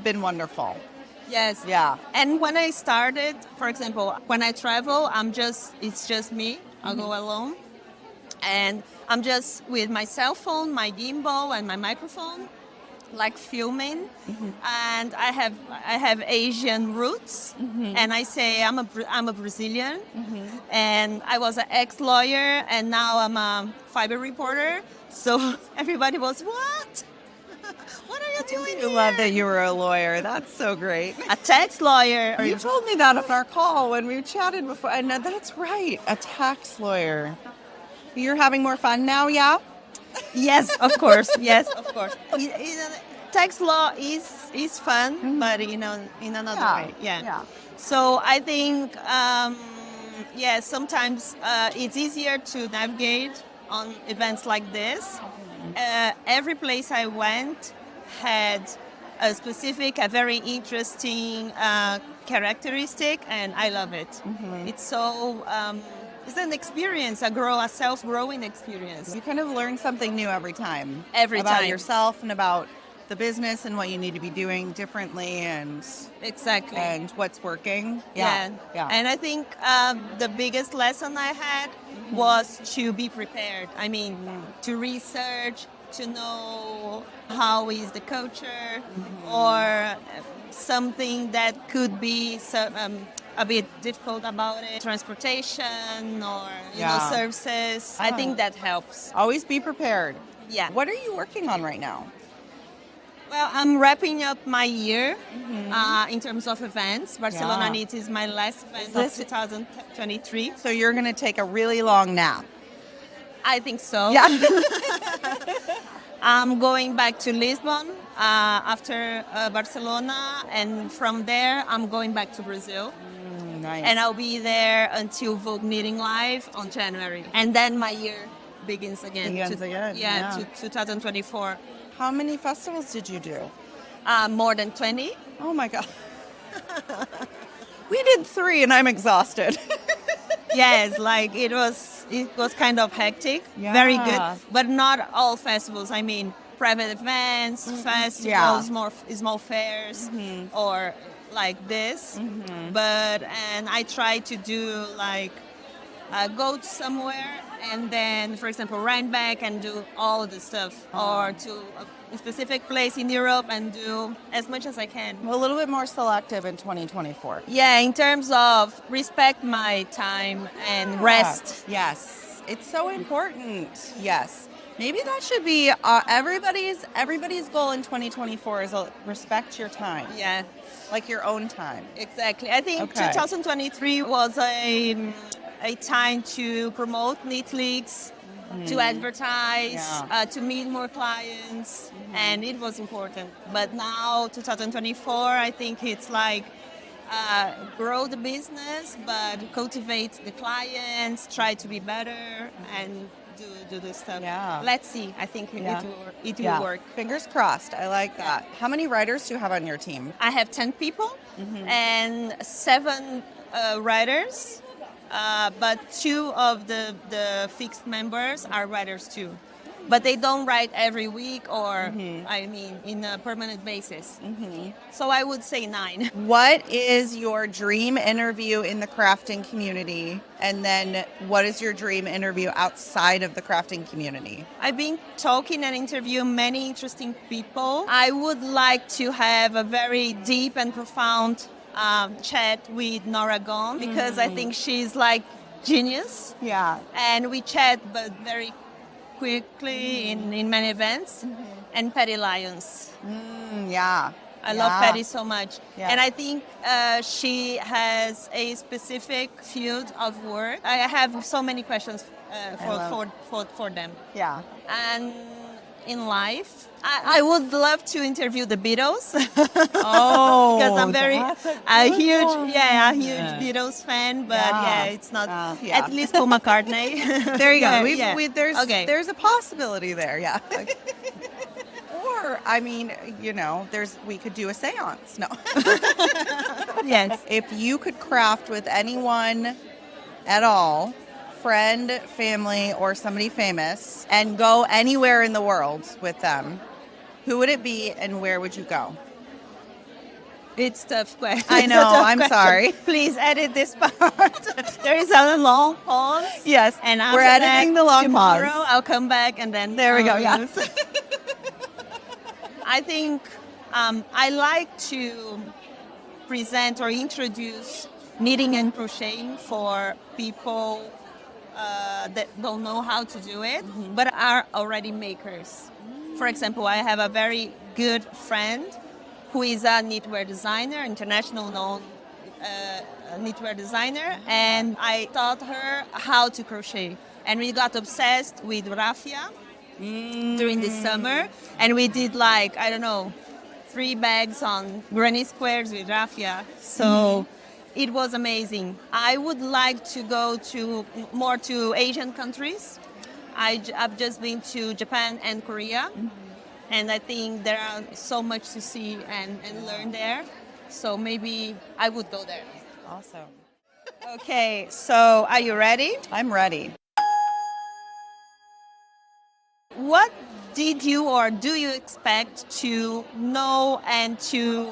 Speaker 2: been wonderful.
Speaker 8: Yes.
Speaker 2: Yeah.
Speaker 8: And when I started, for example, when I travel, it's just me. I'll go alone. And I'm just with my cell phone, my gimbal, and my microphone, like filming. And I have Asian roots, and I say I'm a Brazilian, and I was an ex-lawyer, and now I'm a fiber reporter. So everybody was, what? What are you doing
Speaker 2: I
Speaker 8: here?
Speaker 2: love that you were a lawyer. That's so great.
Speaker 8: A tax lawyer.
Speaker 2: You told me that on our call when we chatted before. And that's right, a tax lawyer. You're having more fun now, yeah?
Speaker 8: Yes, of course. Yes, of course. Tax law is fun, but in another way. Yeah. So I think, sometimes it's easier to navigate on events like this. Every place I went had a very interesting characteristic, and I love it. It's so. It's an experience, a self-growing experience.
Speaker 2: You kind of learn something new every time.
Speaker 8: About
Speaker 2: About yourself and about the business and what you need to be doing differently and
Speaker 8: Exactly.
Speaker 2: and what's working.
Speaker 8: Yeah. And I think the biggest lesson I had was to be prepared. I mean, to research, to know how is the culture or something that could be a bit difficult about it, transportation or services. I think that helps.
Speaker 2: Always be prepared.
Speaker 8: Yeah.
Speaker 2: What are you working on right now?
Speaker 8: Well, I'm wrapping up my year in terms of events. Barcelona Knits is my last event of 2023.
Speaker 2: So you're going to take a really long nap.
Speaker 8: I think so.
Speaker 2: Yeah.
Speaker 8: I'm going back to Lisbon after Barcelona, and from there I'm going back to Brazil.
Speaker 2: Nice.
Speaker 8: And I'll be there until Vogue Knitting Live on January. And then my year begins again.
Speaker 2: Yeah,
Speaker 8: to 2024.
Speaker 2: How many festivals did you do?
Speaker 8: More than 20.
Speaker 2: Oh my God. We did 3 and I'm exhausted.
Speaker 8: Yes, like it was kind of hectic.
Speaker 2: Yeah.
Speaker 8: Very good. But not all festivals. I mean, private events, festivals, more small fairs, or like this. And I try to do like go somewhere and then, for example, run back and do all the stuff, or to a specific place in Europe and do as much as I can.
Speaker 2: A little bit more selective in 2024.
Speaker 8: Yeah, in terms of respect my time and rest.
Speaker 2: Yes, it's so important. Yes. Maybe that should be everybody's goal in 2024 is respect your time.
Speaker 8: Yeah,
Speaker 2: Like your own time.
Speaker 8: exactly. I think
Speaker 2: Okay.
Speaker 8: 2023 was a time to promote Knitleaks, to advertise, to meet more clients, and it was important. But now, 2024, I think it's like grow the business, but cultivate the clients, try to be better, and do this stuff.
Speaker 2: Yeah.
Speaker 8: Let's see. I think it will work.
Speaker 2: Fingers crossed. I like that. How many writers do you have on your team?
Speaker 8: I have 10 people and 7 writers, but 2 of the fixed members are writers too. But they don't write every week or, in a permanent basis. So I would say 9.
Speaker 2: What is your dream interview in the crafting community? And then what is your dream interview outside of the crafting community?
Speaker 8: I've been talking and interviewing many interesting people. I would like to have a very deep and profound chat with Nara because I think she's like genius.
Speaker 2: Yeah.
Speaker 8: And we chat, but very quickly in many events. And Patty Lyons.
Speaker 2: Yeah.
Speaker 8: I love Patty so much.
Speaker 2: Yeah.
Speaker 8: And I think she has a specific field of work. I have so many questions for them.
Speaker 2: Yeah.
Speaker 8: And in life, I would love to interview the Beatles.
Speaker 2: Oh,
Speaker 8: because I'm very a huge
Speaker 2: one.
Speaker 8: Beatles fan. But it's not
Speaker 2: yeah.
Speaker 8: at least Paul McCartney.
Speaker 2: There you go.
Speaker 8: Okay.
Speaker 2: There's a possibility there. Yeah. Or, I mean, we could do a seance. No.
Speaker 8: Yes.
Speaker 2: If you could craft with anyone at all, friend, family, or somebody famous, and go anywhere in the world with them, who would it be and where would you go?
Speaker 8: It's a tough question.
Speaker 2: I know, I'm sorry.
Speaker 8: Please edit this part. There is a long pause.
Speaker 2: Yes,
Speaker 8: And
Speaker 2: we're editing the long
Speaker 8: tomorrow,
Speaker 2: pause.
Speaker 8: I'll come back and then
Speaker 2: There we go, yeah.
Speaker 8: I think I like to present or introduce knitting and crocheting for people that don't know how to do it, but are already makers. For example, I have a very good friend who is a knitwear designer, international known knitwear designer, and I taught her how to crochet. And we got obsessed with raffia during the summer, and we did 3 bags on granny squares with raffia. So it was amazing. I would like to go more to Asian countries. I've just been to Japan and Korea, and I think there are so much to see and learn there. So maybe I would go there.
Speaker 2: Awesome.
Speaker 8: Okay, so are you ready?
Speaker 2: I'm ready.
Speaker 8: What did you or do you expect to know and to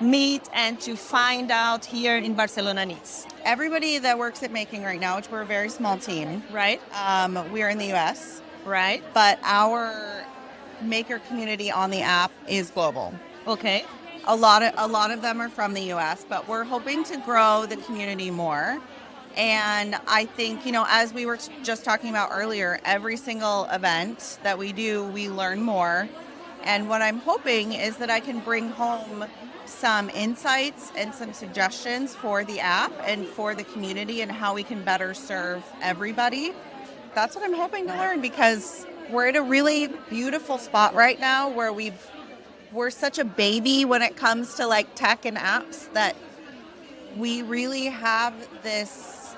Speaker 8: meet and to find out here in Barcelona Knits?
Speaker 2: Everybody that works at Making right now, which we're a very small team,
Speaker 8: Right?
Speaker 2: we are in the U.S.,
Speaker 8: Right.
Speaker 2: but our maker community on the app is global.
Speaker 8: Okay.
Speaker 2: A lot of them are from the U.S., but we're hoping to grow the community more. And I think, as we were just talking about earlier, every single event that we do, we learn more. And what I'm hoping is that I can bring home some insights and some suggestions for the app and for the community and how we can better serve everybody. That's what I'm hoping to learn, because we're at a really beautiful spot right now where we're such a baby when it comes to tech and apps, that we really have this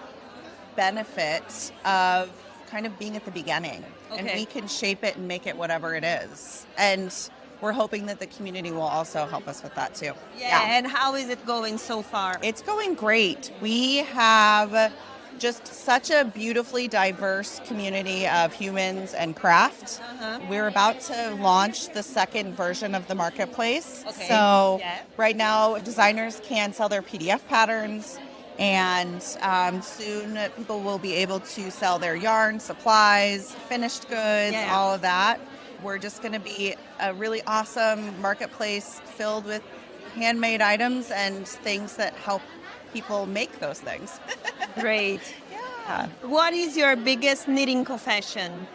Speaker 2: benefit of kind of being at the beginning.
Speaker 8: Okay.
Speaker 2: And we can shape it and make it whatever it is. And we're hoping that the community will also help us with that too.
Speaker 8: Yeah. And how is it going so far?
Speaker 2: It's going great. We have just such a beautifully diverse community of humans and craft. We're about to launch the second version of the marketplace.
Speaker 8: Okay.
Speaker 2: So
Speaker 8: Yeah.
Speaker 2: right now, designers can sell their PDF patterns, and soon people will be able to sell their yarn, supplies, finished goods, all of that. We're just going to be a really awesome marketplace filled with handmade items and things that help people make those things.
Speaker 8: Great.
Speaker 2: Yeah.
Speaker 8: What is your biggest knitting confession?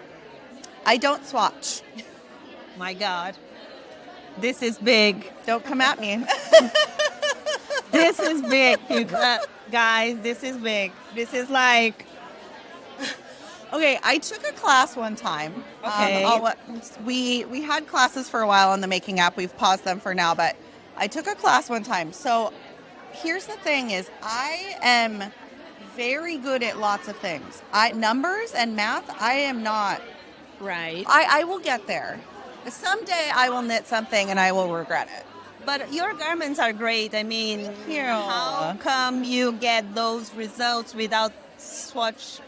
Speaker 2: I don't swatch.
Speaker 8: My God.
Speaker 2: This is big. Don't come at me. This is big.
Speaker 8: Guys, this is big. This is like,
Speaker 2: Okay, I took a class one time.
Speaker 8: Okay.
Speaker 2: We had classes for a while on the Making app. We've paused them for now, but I took a class one time. So here's the thing is I am very good at lots of things. Numbers and math, I am not.
Speaker 8: right.
Speaker 2: I will get there. Someday I will knit something and I will regret it.
Speaker 8: But your garments are great. I mean,
Speaker 2: you.
Speaker 8: how come you get those results without swatching?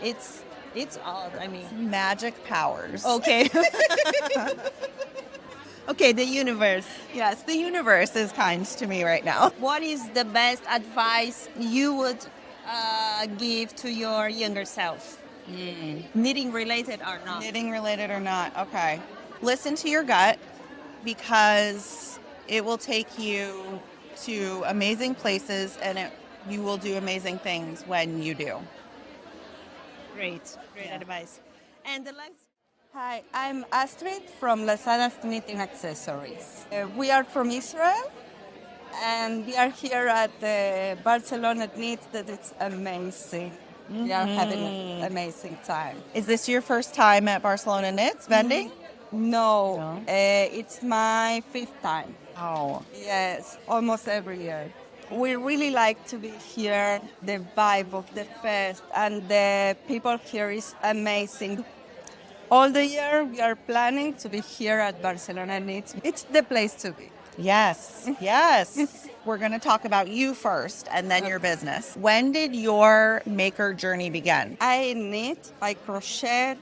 Speaker 8: It's odd. I mean,
Speaker 2: Magic powers.
Speaker 8: okay. Okay, the universe.
Speaker 2: Yes, the universe is kind to me right now.
Speaker 8: What is the best advice you would give to your younger self? Knitting related or not?
Speaker 2: Knitting related or not. Okay. Listen to your gut because it will take you to amazing places and you will do amazing things when you do.
Speaker 8: Great advice. And the last.
Speaker 7: Hi, I'm Astrid from Lazadas Knitting Accessories. We are from Israel, and we are here at the Barcelona Knits. That it's amazing. We are having an amazing time.
Speaker 2: Is this your first time at Barcelona Knits vending?
Speaker 7: No, it's my 5th time.
Speaker 2: Oh.
Speaker 7: Yes, almost every year. We really like to be here. The vibe of the fest and the people here is amazing. All the year we are planning to be here at Barcelona Knits. It's the place to be.
Speaker 2: Yes, yes. We're going to talk about you first and then your business. When did your maker journey begin?
Speaker 7: I knit, I crochet,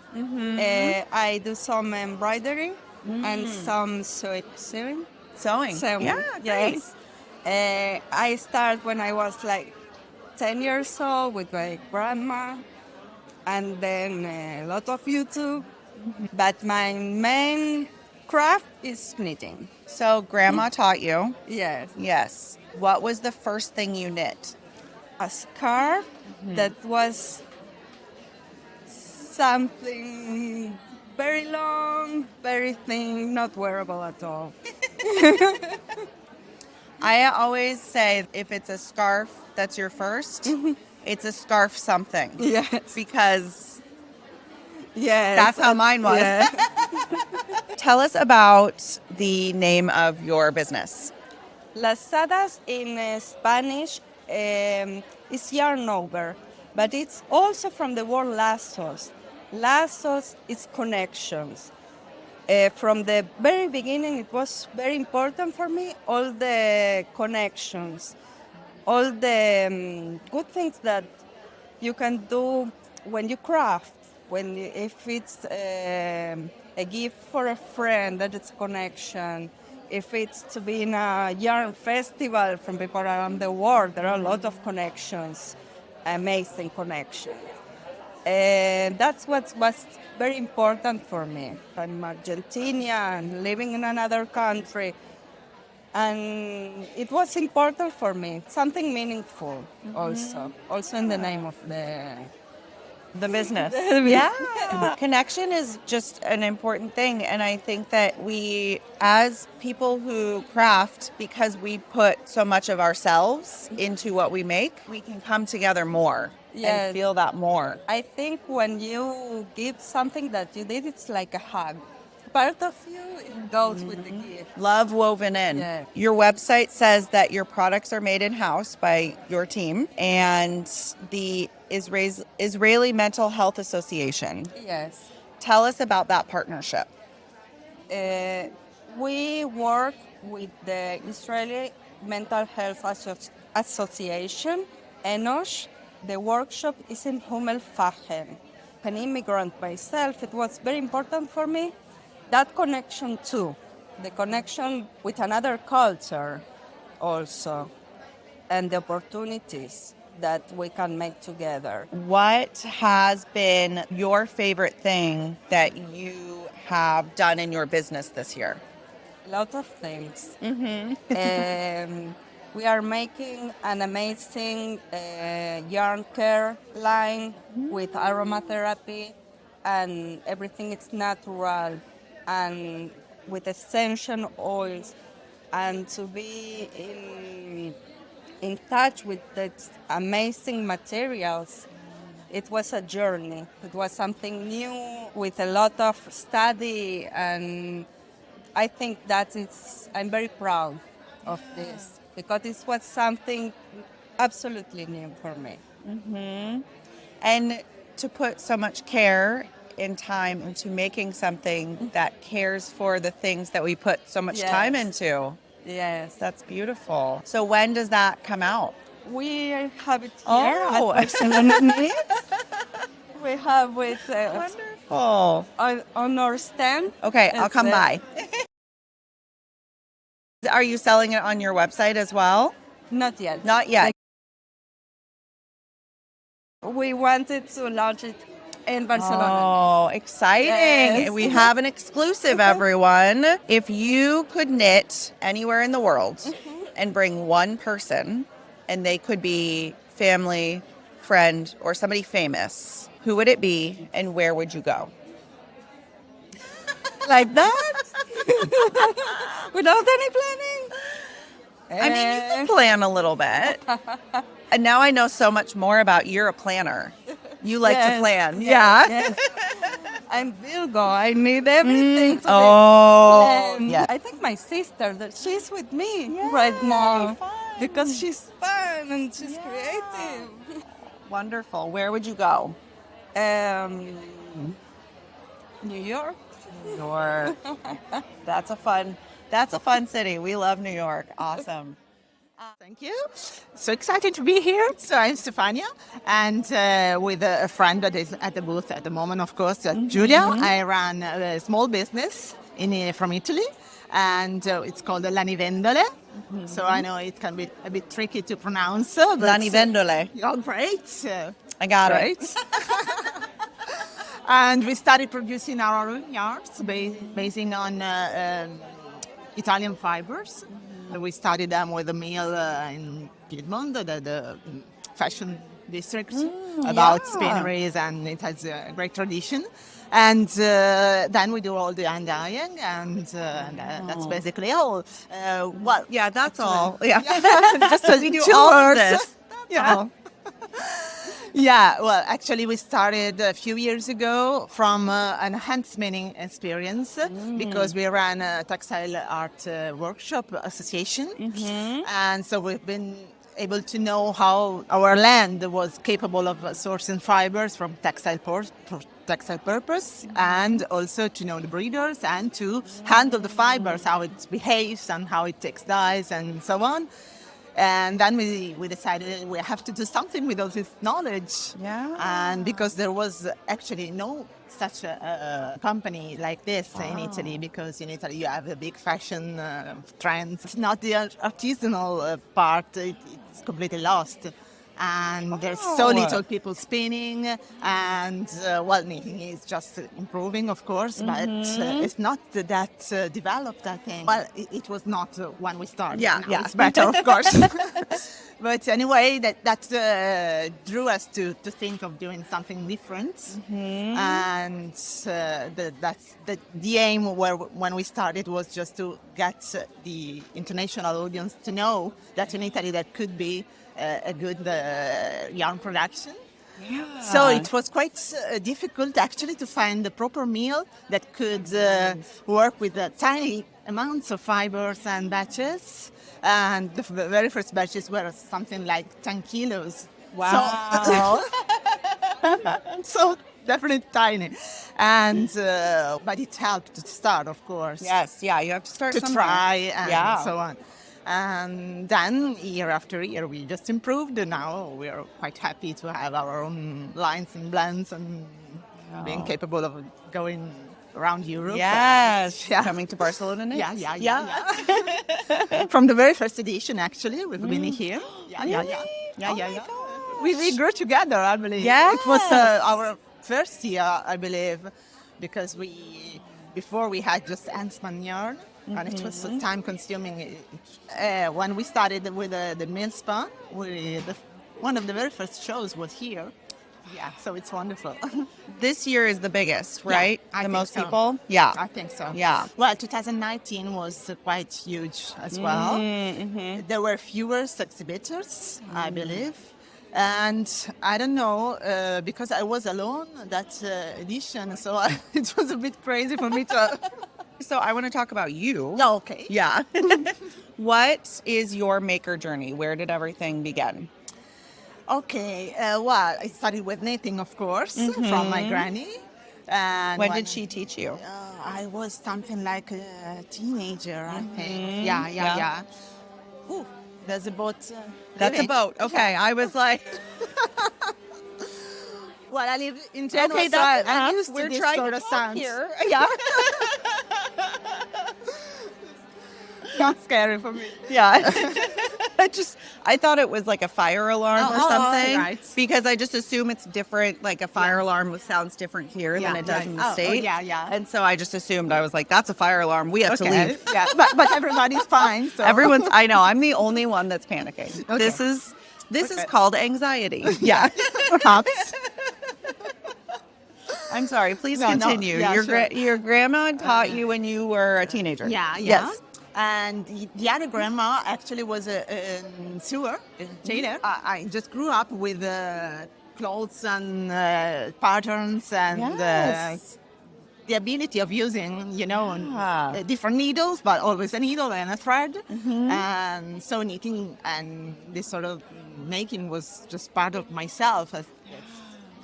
Speaker 7: I do some embroidery and some sewing.
Speaker 2: Sewing. Yeah,
Speaker 7: yes. I started when I was like 10 years old with my grandma, and then a lot of YouTube. But my main craft is knitting.
Speaker 2: So grandma taught you.
Speaker 7: Yes.
Speaker 2: Yes. What was the first thing you knit?
Speaker 7: A scarf that was something very long, very thin, not wearable at all.
Speaker 2: I always say if it's a scarf that's your first, it's a scarf something.
Speaker 7: Yes.
Speaker 2: Because
Speaker 7: Yes.
Speaker 2: that's how mine was.
Speaker 7: Yeah.
Speaker 2: Tell us about the name of your business.
Speaker 7: Lazadas in Spanish is yarn over, but it's also from the word lazos. Lazos is connections. From the very beginning, it was very important for me, all the connections, all the good things that you can do when you craft. If it's a gift for a friend, that it's a connection. If it's to be in a yarn festival from people around the world, there are a lot of connections, amazing connections. And that's what was very important for me. I'm Argentinian, living in another country. And it was important for me, something meaningful also in the name of
Speaker 2: The business. Yeah. Connection is just an important thing. And I think that we, as people who craft, because we put so much of ourselves into what we make, we can come together more and feel that more.
Speaker 7: I think when you give something that you did, it's like a hug. Part of you, it goes with the gift.
Speaker 2: Love woven in.
Speaker 7: Yeah.
Speaker 2: Your website says that your products are made in-house by your team and the Israeli Mental Health Association.
Speaker 7: Yes.
Speaker 2: Tell us about that partnership.
Speaker 7: We work with the Israeli Mental Health Association, ENOSH. The workshop is in Hummelfachen. An immigrant myself, it was very important for me. That connection too, the connection with another culture also, and the opportunities that we can make together.
Speaker 2: What has been your favorite thing that you have done in your business this year?
Speaker 7: A lot of things. We are making an amazing yarn care line with aromatherapy. and everything is natural and with essential oils, and to be in touch with the amazing materials. It was a journey. It was something new with a lot of study, and I think I'm very proud of this because this was something absolutely new for me.
Speaker 2: And to put so much care and time into making something that cares for the things that we put so much time into.
Speaker 7: Yes.
Speaker 2: That's beautiful. So when does that come out?
Speaker 7: We have it here at Barcelona Knits. We have it
Speaker 2: Wonderful.
Speaker 7: on our stand.
Speaker 2: Okay, I'll come by. Are you selling it on your website as well?
Speaker 7: Not yet.
Speaker 2: Not yet.
Speaker 7: We wanted to launch it in Barcelona.
Speaker 2: Oh, exciting.
Speaker 7: Yes.
Speaker 2: We have an exclusive, everyone. If you could knit anywhere in the world and bring one person, and they could be family, friend, or somebody famous, who would it be and where would you go?
Speaker 7: Like that? Without any planning?
Speaker 2: I mean, you can plan a little bit. And now I know so much more about you're a planner. You like to plan.
Speaker 7: Yes. I'm Virgo. I need everything to
Speaker 2: be
Speaker 7: planned. I think my sister, that she's with me right now because she's fun and she's creative.
Speaker 2: Wonderful. Where would you go?
Speaker 7: New York.
Speaker 2: New York. That's a fun city. We love New York. Awesome.
Speaker 9: Thank you. So excited to be here. So I'm Stephania, and with a friend that is at the booth at the moment, of course, Julia. I run a small business from Italy, and it's called Lanivendole. So I know it can be a bit tricky to pronounce.
Speaker 2: Lanivendole.
Speaker 9: Oh, great.
Speaker 2: I got
Speaker 9: it. And we started producing our own yarns basing on Italian fibers. We started them with a mill in Piedmont, the fashion district, about spinneries, and it has a great tradition. And then we do all the hand dyeing, and that's basically all.
Speaker 2: That's all. Yeah,
Speaker 9: just
Speaker 2: we do all of this.
Speaker 9: Yeah. Yeah, well, actually, we started a few years ago from an hand spinning experience because we ran a textile art workshop association. And so we've been able to know how our land was capable of sourcing fibers from textile purpose, and also to know the breeders and to handle the fibers, how it behaves and how it takes dyes and so on. And then we decided we have to do something with all this knowledge. And because there was actually no such a company like this in Italy, because in Italy you have a big fashion trend. It's not the artisanal part, it's completely lost. And there's so little people spinning, and knitting is just improving, of course, but it's not that developed, I think. Well, it was not when we started. It's better, of course. But anyway, that drew us to think of doing something different. And that's the aim when we started was just to get the international audience to know that in Italy there could be a good yarn production. So it was quite difficult actually to find the proper mill that could work with tiny amounts of fibers and batches. And the very first batches were something like 10 kilos.
Speaker 2: Wow.
Speaker 9: So definitely tiny. And but it helped to start, of course.
Speaker 2: Yes, you have to start
Speaker 9: to
Speaker 2: somewhere.
Speaker 9: try and so on. And then year after year we just improved, and now we are quite happy to have our own lines and blends and being capable of going around Europe.
Speaker 2: Yes, coming to Barcelona Knits.
Speaker 9: Yeah. From the very first edition, actually, we've been here. Yeah. We grew together, I believe.
Speaker 2: Yes.
Speaker 9: It was our first year, I believe, because before we had just handspun yarn. And it was so time-consuming. When we started with the mill spun, one of the very first shows was here. Yeah, so it's wonderful.
Speaker 1: This year is the biggest, right?
Speaker 9: I
Speaker 1: The
Speaker 9: think
Speaker 1: most
Speaker 9: so.
Speaker 1: people? Yeah.
Speaker 9: I think so.
Speaker 1: Yeah.
Speaker 9: Well, 2019 was quite huge as well.
Speaker 1: Mm-hmm.
Speaker 9: There were fewer exhibitors, I believe. And I don't know, because I was alone that edition, so it was a bit crazy for me to...
Speaker 1: So I want to talk about you.
Speaker 9: Yeah, okay.
Speaker 1: Yeah. What is your maker journey? Where did everything begin?
Speaker 9: Okay, well, I started with knitting, of course, from my granny. And
Speaker 1: When did she teach you?
Speaker 9: I was something like a teenager, I think. Yeah. Ooh, there's a boat.
Speaker 1: That's a
Speaker 9: leaving.
Speaker 1: boat. Okay. I was like,
Speaker 9: Well, I live in Genoa,
Speaker 1: okay,
Speaker 9: so
Speaker 1: that's
Speaker 9: I'm
Speaker 1: enough.
Speaker 9: used to
Speaker 1: We're
Speaker 9: this
Speaker 1: trying
Speaker 9: sort
Speaker 1: to
Speaker 9: of
Speaker 1: talk
Speaker 9: sounds.
Speaker 1: here. Yeah.
Speaker 9: Not scary for me.
Speaker 1: Yeah. I thought it was like a fire alarm or something.
Speaker 9: right.
Speaker 1: Because I just assume it's different. Like a fire alarm sounds different here than it does in the States.
Speaker 9: yeah.
Speaker 1: And so I just assumed, I was like, that's a fire alarm. We have to
Speaker 9: Okay.
Speaker 1: leave.
Speaker 9: Yeah, but everybody's fine. So.
Speaker 1: I know, I'm the only one that's panicking.
Speaker 9: Okay.
Speaker 1: This is called anxiety. Yeah.
Speaker 9: Perhaps.
Speaker 1: I'm sorry. Please
Speaker 9: No,
Speaker 1: continue.
Speaker 9: yeah, sure.
Speaker 1: Your grandma taught you when you were a teenager.
Speaker 9: Yeah.
Speaker 1: Yes.
Speaker 9: And the other grandma actually was a sewer, a tailor. I just grew up with clothes and patterns and
Speaker 1: Yes.
Speaker 9: the ability of using, different needles, but always a needle and a thread. And so knitting and this sort of making was just part of myself.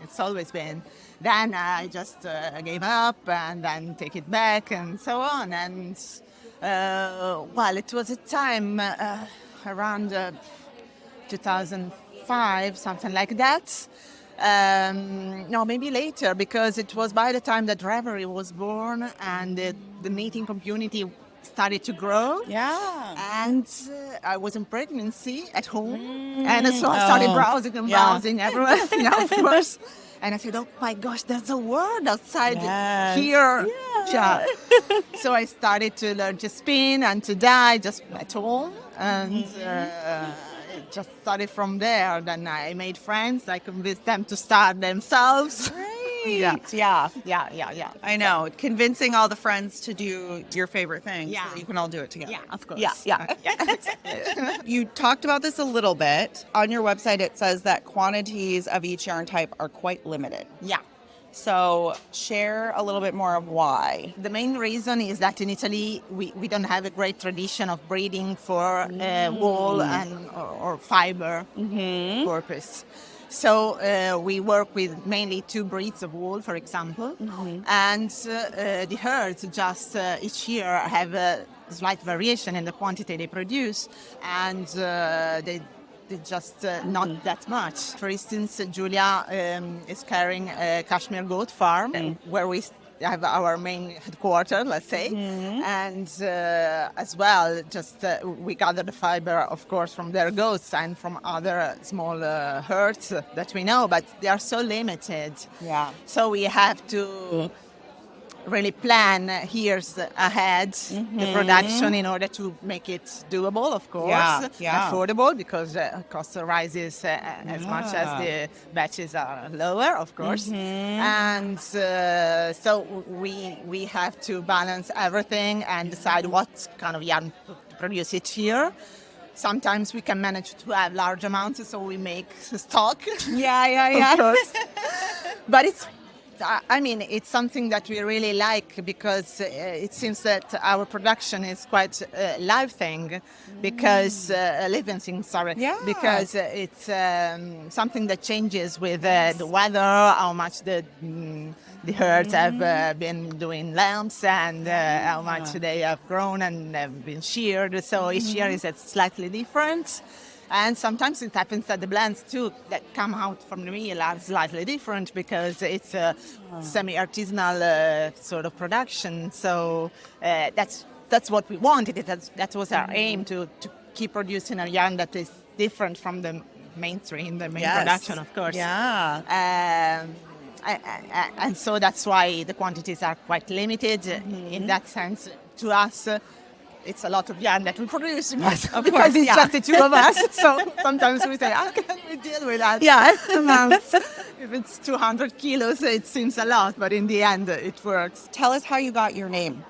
Speaker 9: It's always been. Then I just gave up and then take it back and so on. And well, it was a time around 2005, something like that. No, maybe later, because it was by the time that Reverie was born and the knitting community started to grow.
Speaker 1: Yeah.
Speaker 9: And I was in pregnancy at home. And so I started browsing everywhere, of course. And I said, oh my gosh, there's a world outside here. Yeah. So I started to learn to spin and to dye just at home. And it just started from there. Then I made friends. I convinced them to start themselves. Yeah.
Speaker 1: I know. Convincing all the friends to do your favorite thing so that you can all do it together.
Speaker 9: Yeah, of course.
Speaker 1: Yeah. You talked about this a little bit. On your website, it says that quantities of each yarn type are quite limited.
Speaker 9: Yeah.
Speaker 1: So share a little bit more of why.
Speaker 9: The main reason is that in Italy, we don't have a great tradition of breeding for wool and or fiber purpose. So we work with mainly two breeds of wool, for example, and the herds just each year have a slight variation in the quantity they produce, and they just not that much. For instance, Julia is carrying a cashmere goat farm where we have our main headquarters, let's say, and as well, just we gather the fiber, of course, from their goats and from other small herds that we know, but they are so limited.
Speaker 1: Yeah.
Speaker 9: So we have to really plan years ahead the production in order to make it doable, of course, affordable, because cost rises as much as the batches are lower, of course. And so we have to balance everything and decide what kind of yarn to produce each year. Sometimes we can manage to have large amounts, so we make stock.
Speaker 1: Yeah.
Speaker 9: Of course. But it's something that we really like, because it seems that our production is quite a live thing, because living thing, because it's something that changes with the weather, how much the herds have been doing lambs, and how much they have grown and have been sheared. So each year is slightly different. And sometimes it happens that the blends too that come out from the mill are slightly different, because it's a semi-artisanal sort of production. So that's what we wanted. That was our aim, to keep producing a yarn that is different from the mainstream, the main production, of course.
Speaker 1: Yeah.
Speaker 9: And so that's why the quantities are quite limited in that sense. To us, it's a lot of yarn that we produce.
Speaker 1: Of
Speaker 9: because
Speaker 1: course,
Speaker 9: it's
Speaker 1: yeah.
Speaker 9: just the two of us. So sometimes we say, how can we deal with that?
Speaker 1: Yeah.
Speaker 9: If it's 200 kilos, it seems a lot, but in the end, it works.
Speaker 2: Tell us how you got your name.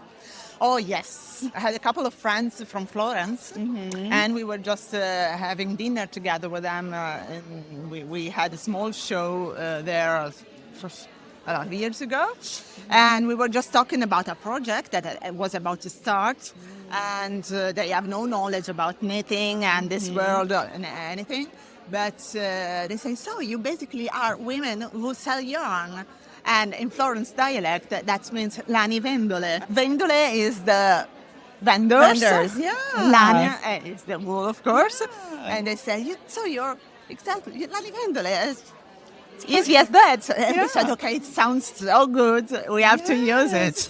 Speaker 9: Oh, yes. I had a couple of friends from Florence, and we were just having dinner together with them. And we had a small show there a lot of years ago. And we were just talking about a project that was about to start. And they have no knowledge about knitting and this world or anything. But they say, so you basically are women who sell yarn. And in Florence dialect, that means Lanivendole. Vendole is the vendors.
Speaker 1: Yeah.
Speaker 9: Lana is the wool, of course. And they say, so you're exactly Lanivendole. It's easy as that. And we said, okay, it sounds so good. We have to use it.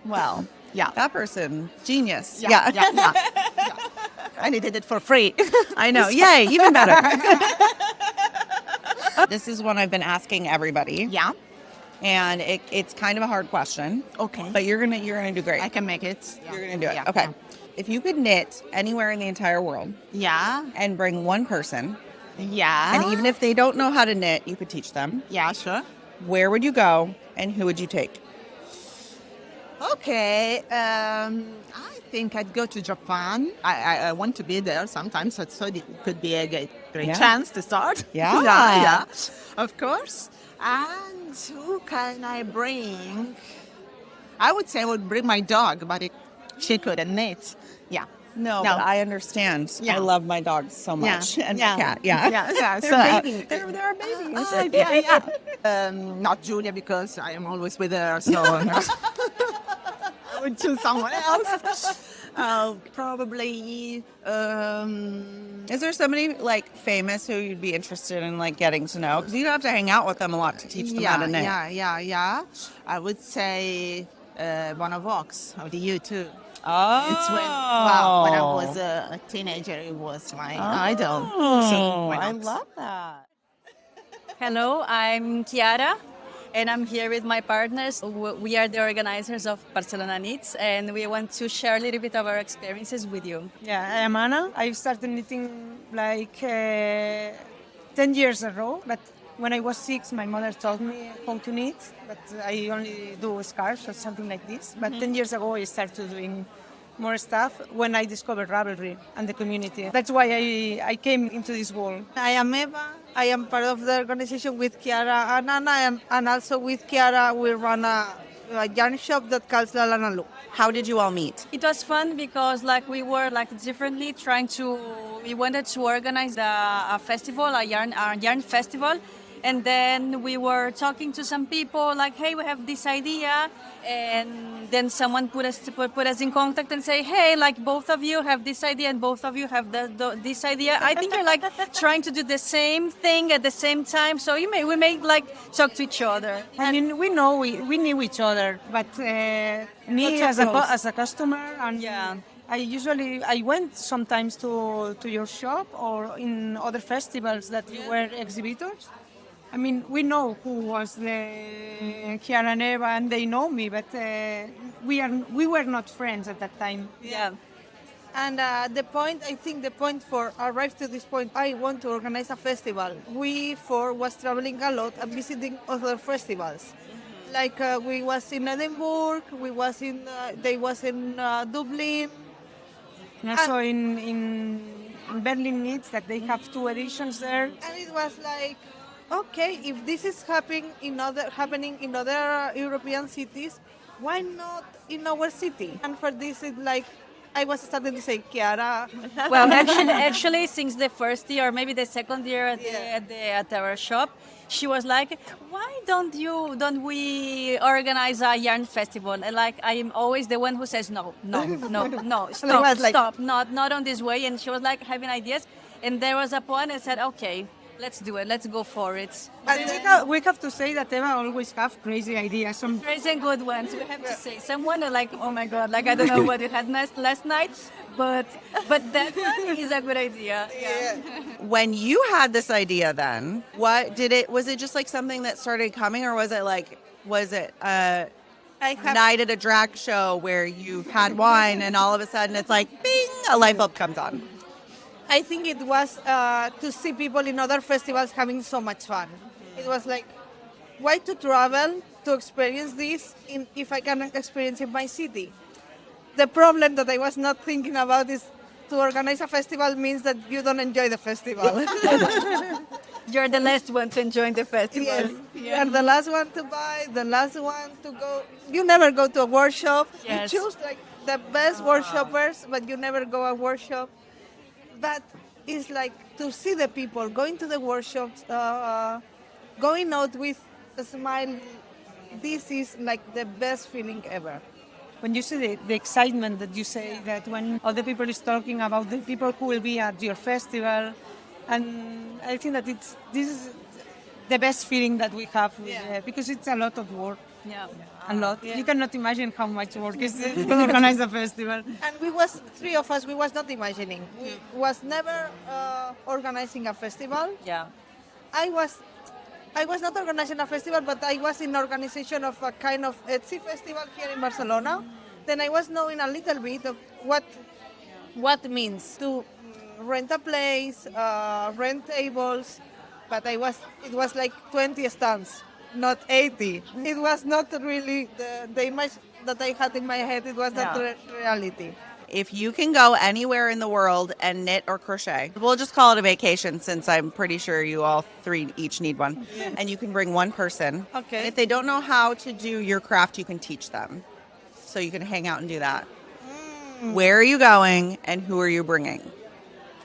Speaker 1: Well,
Speaker 9: Yeah.
Speaker 1: that person, genius.
Speaker 9: Yeah. And he did it for free.
Speaker 1: I know. Yay, even better. This is one I've been asking everybody.
Speaker 9: Yeah.
Speaker 1: And it's kind of a hard question.
Speaker 9: Okay.
Speaker 1: But you're gonna do great.
Speaker 9: I can make it.
Speaker 1: You're gonna do it.
Speaker 9: Yeah.
Speaker 1: Okay. If you could knit anywhere in the entire world
Speaker 9: Yeah.
Speaker 1: and bring one person,
Speaker 9: Yeah.
Speaker 1: and even if they don't know how to knit, you could teach them.
Speaker 9: Yeah, sure.
Speaker 1: Where would you go and who would you take?
Speaker 9: Okay. I think I'd go to Japan. I want to be there sometimes, so it could be a great chance to start.
Speaker 1: Yeah.
Speaker 9: Yeah, of course. And who can I bring? I would say I would bring my dog, but she couldn't knit. Yeah.
Speaker 1: No, but I understand.
Speaker 9: Yeah.
Speaker 1: I love my dogs so much. And
Speaker 9: yeah.
Speaker 1: my cat. Yeah.
Speaker 9: Yeah.
Speaker 1: They're babies. They're babies.
Speaker 9: Yeah. Not Julia, because I am always with her, so I would choose someone else. Probably.
Speaker 1: Is there somebody like famous who you'd be interested in like getting to know? Because you don't have to hang out with them a lot to teach them how to knit.
Speaker 9: Yeah. I would say one of Vox, of the U2.
Speaker 1: Oh.
Speaker 9: It's when I was a teenager, it was my idol. So why
Speaker 1: I
Speaker 9: not?
Speaker 1: love that.
Speaker 7: Hello, I'm Kiara, and I'm here with my partners. We are the organizers of Barcelona Knits, and we want to share a little bit of our experiences with you.
Speaker 10: Yeah, I am Anna. I started knitting like 10 years ago, but when I was 6, my mother taught me how to knit, but I only do scarves or something like this. But 10 years ago, I started doing more stuff when I discovered Ravelry and the community. That's why I came into this world.
Speaker 11: I am Eva. I am part of the organization with Kiara and Anna, and also with Kiara, we run a yarn shop that calls La Lana Lu.
Speaker 1: How did you all meet?
Speaker 7: It was fun because we were differently we wanted to organize a festival, a yarn festival. And then we were talking to some people hey, we have this idea. And then someone put us in contact and say, hey, both of you have this idea and both of you have this idea. I think you're trying to do the same thing at the same time. So we may talk to each other.
Speaker 10: I mean, we knew each other, but me as a customer, and I went sometimes to your shop or in other festivals that you were exhibitors. I mean, we know who was the Kiara and Eva, and they know me, but we were not friends at that time.
Speaker 7: Yeah.
Speaker 11: And the point for arrive to this point, I want to organize a festival. We was traveling a lot and visiting other festivals. We was in Edinburgh, they was in Dublin.
Speaker 10: And also in Berlin Knits, that they have 2 editions there.
Speaker 11: And it was okay, if this is happening in other European cities, why not in our city? And for this, I was starting to say, Kiara.
Speaker 7: Well, actually, since the first year or maybe the second year at our shop, she was like, why don't we organize a yarn festival? And I am always the one who says no, stop, not on this way. And she was having ideas. And there was a point I said, okay, let's do it. Let's go for it.
Speaker 10: But we have to say that Eva always have crazy ideas. Some
Speaker 7: crazy and good ones. We have to say. Someone oh my God, I don't know what you had last night, but that one is a good idea. Yeah.
Speaker 1: When you had this idea, then was it just something that started coming, or was it
Speaker 2: night at a drag show where you've had wine and all of a sudden it's like, bing, a light bulb comes on?
Speaker 11: I think it was to see people in other festivals having so much fun. It was like, why to travel to experience this if I can experience in my city? The problem that I was not thinking about is to organize a festival means that you don't enjoy the festival.
Speaker 12: You're the last one to enjoy the festival.
Speaker 11: Yes. Yeah. You're the last one to buy, the last one to go. You never go to a workshop.
Speaker 12: Yes.
Speaker 11: You choose like the best workshoppers, but you never go a workshop. But it's like to see the people going to the workshops, going out with a smile. This is like the best feeling ever.
Speaker 10: When you see the excitement that you say that when other people is talking about the people who will be at your festival, and I think that this is the best feeling that we have because it's a lot of work.
Speaker 12: Yeah.
Speaker 10: A lot. Yeah. You cannot imagine how much work is to organize a festival.
Speaker 11: And we was three of us. We was not imagining. We was never organizing a festival.
Speaker 12: Yeah.
Speaker 11: I was not organizing a festival, but I was in organization of a kind of Etsy festival here in Barcelona. Then I was knowing a little bit of what means to rent a place, rent tables, but it was like 20 stands, not 80. It was not really the image that I had in my head. It was not reality.
Speaker 2: If you can go anywhere in the world and knit or crochet, we'll just call it a vacation since I'm pretty sure you all three each need one. Yeah. And you can bring one person.
Speaker 11: Okay.
Speaker 2: And if they don't know how to do your craft, you can teach them. So you can hang out and do that. Where are you going and who are you bringing?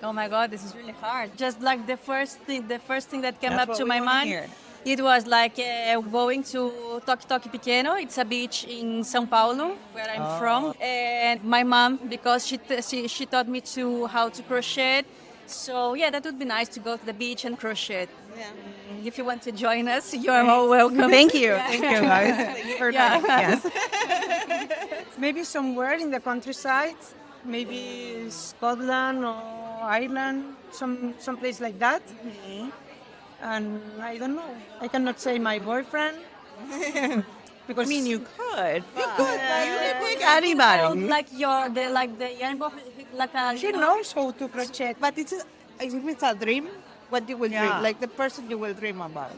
Speaker 12: Oh my God, this is really hard. Just like the first thing that came up to my mind, it was like going to Toque Toque Pequeno. It's a beach in São Paulo, where I'm from. And my mom, because she taught me how to crochet. So yeah, that would be nice to go to the beach and crochet. Yeah. If you want to join us, you're all welcome.
Speaker 2: Thank you. Thank you, guys. Thank you for yes.
Speaker 10: Maybe somewhere in the countryside, maybe Scotland or Ireland, some place like that. Mm-hmm. And I don't know. I cannot say my boyfriend. Because
Speaker 2: I mean, you could.
Speaker 10: You could.
Speaker 2: You could pick anybody.
Speaker 12: Like the yarn book, like a.
Speaker 10: She knows how to crochet.
Speaker 11: But it's a dream. What you will dream, like the person you will dream about.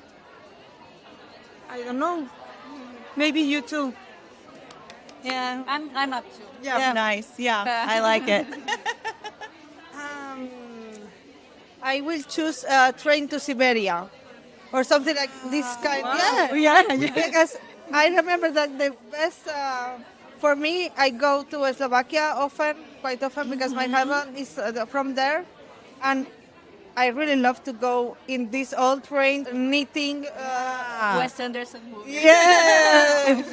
Speaker 10: I don't know. Maybe you too.
Speaker 12: Yeah, I'm up to.
Speaker 2: Yeah. Nice. Yeah, I like it.
Speaker 11: I will choose Train to Siberia or something like this kind.
Speaker 10: Wow.
Speaker 11: Yeah. Because I remember that the best, for me, I go to Slovakia quite often because my husband is from there. And I really love to go in this old train, knitting.
Speaker 12: Wes Anderson movie.
Speaker 11: Yeah.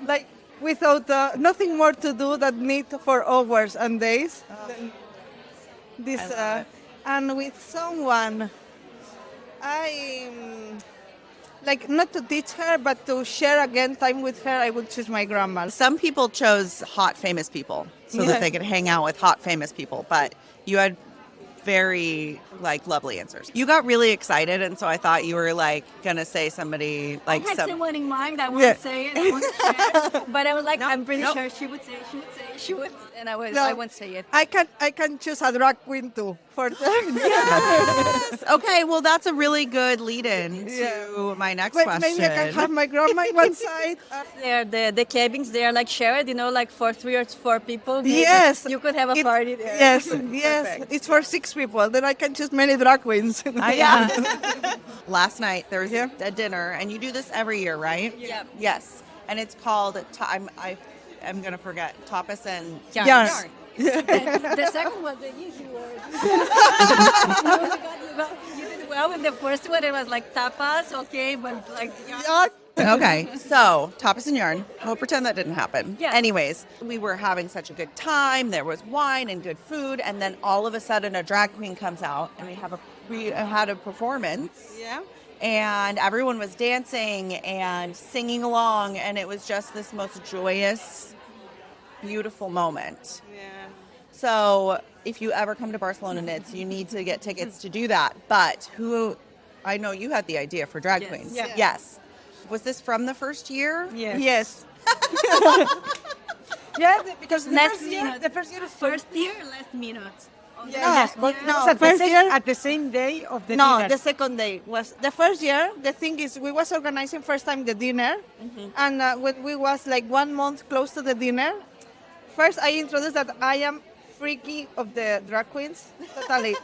Speaker 11: Like without nothing more to do than knit for hours and days. This and with someone, I like not to teach her, but to share again time with her. I would choose my grandma.
Speaker 2: Some people chose hot famous people so that they could hang out with hot famous people, but you had very lovely answers. You got really excited, and so I thought you were gonna say somebody
Speaker 12: I had someone in mind. I won't say it. I won't share, but I was like, I'm pretty sure she would say, and I won't say it.
Speaker 11: I can choose a drag queen too for
Speaker 2: yes. Okay, well that's a really good lead-in to my next question.
Speaker 11: Maybe I can have my grandma on one side.
Speaker 12: The cabins, they are shared, for 3 or 4 people.
Speaker 11: Yes,
Speaker 12: you could have a party there.
Speaker 11: Yes, yes, it's for 6 people. Then I can choose many drag queens.
Speaker 2: Yeah. Last night there was a dinner, and you do this every year, right?
Speaker 12: Yeah.
Speaker 2: Yes, and it's called I'm gonna forget tapas and
Speaker 11: yarn.
Speaker 12: The second one, the easy word. You did well with the first one. It was tapas, okay, but yarn.
Speaker 2: Okay, so tapas and yarn. We'll pretend that didn't happen.
Speaker 12: Yeah.
Speaker 2: Anyways, we were having such a good time. There was wine and good food, and then all of a sudden, a drag queen comes out, and we had a performance.
Speaker 11: Yeah.
Speaker 2: And everyone was dancing and singing along, and it was just this most joyous, beautiful moment.
Speaker 11: Yeah.
Speaker 2: So if you ever come to Barcelona Knits, you need to get tickets to do that. But I know you had the idea for drag queens.
Speaker 11: Yeah.
Speaker 2: Yes. Was this from the first year?
Speaker 11: Yes.
Speaker 10: Yeah, because
Speaker 12: Last
Speaker 10: the first year,
Speaker 12: First year, last minute.
Speaker 8: Yes, but no,
Speaker 10: at the same day of the
Speaker 8: no,
Speaker 10: dinner.
Speaker 8: the second day was the first year. The thing is, we was organizing first time the dinner, and when we was like 1 month close to the dinner, first I introduced that I am freaky of the drag queens. Totally,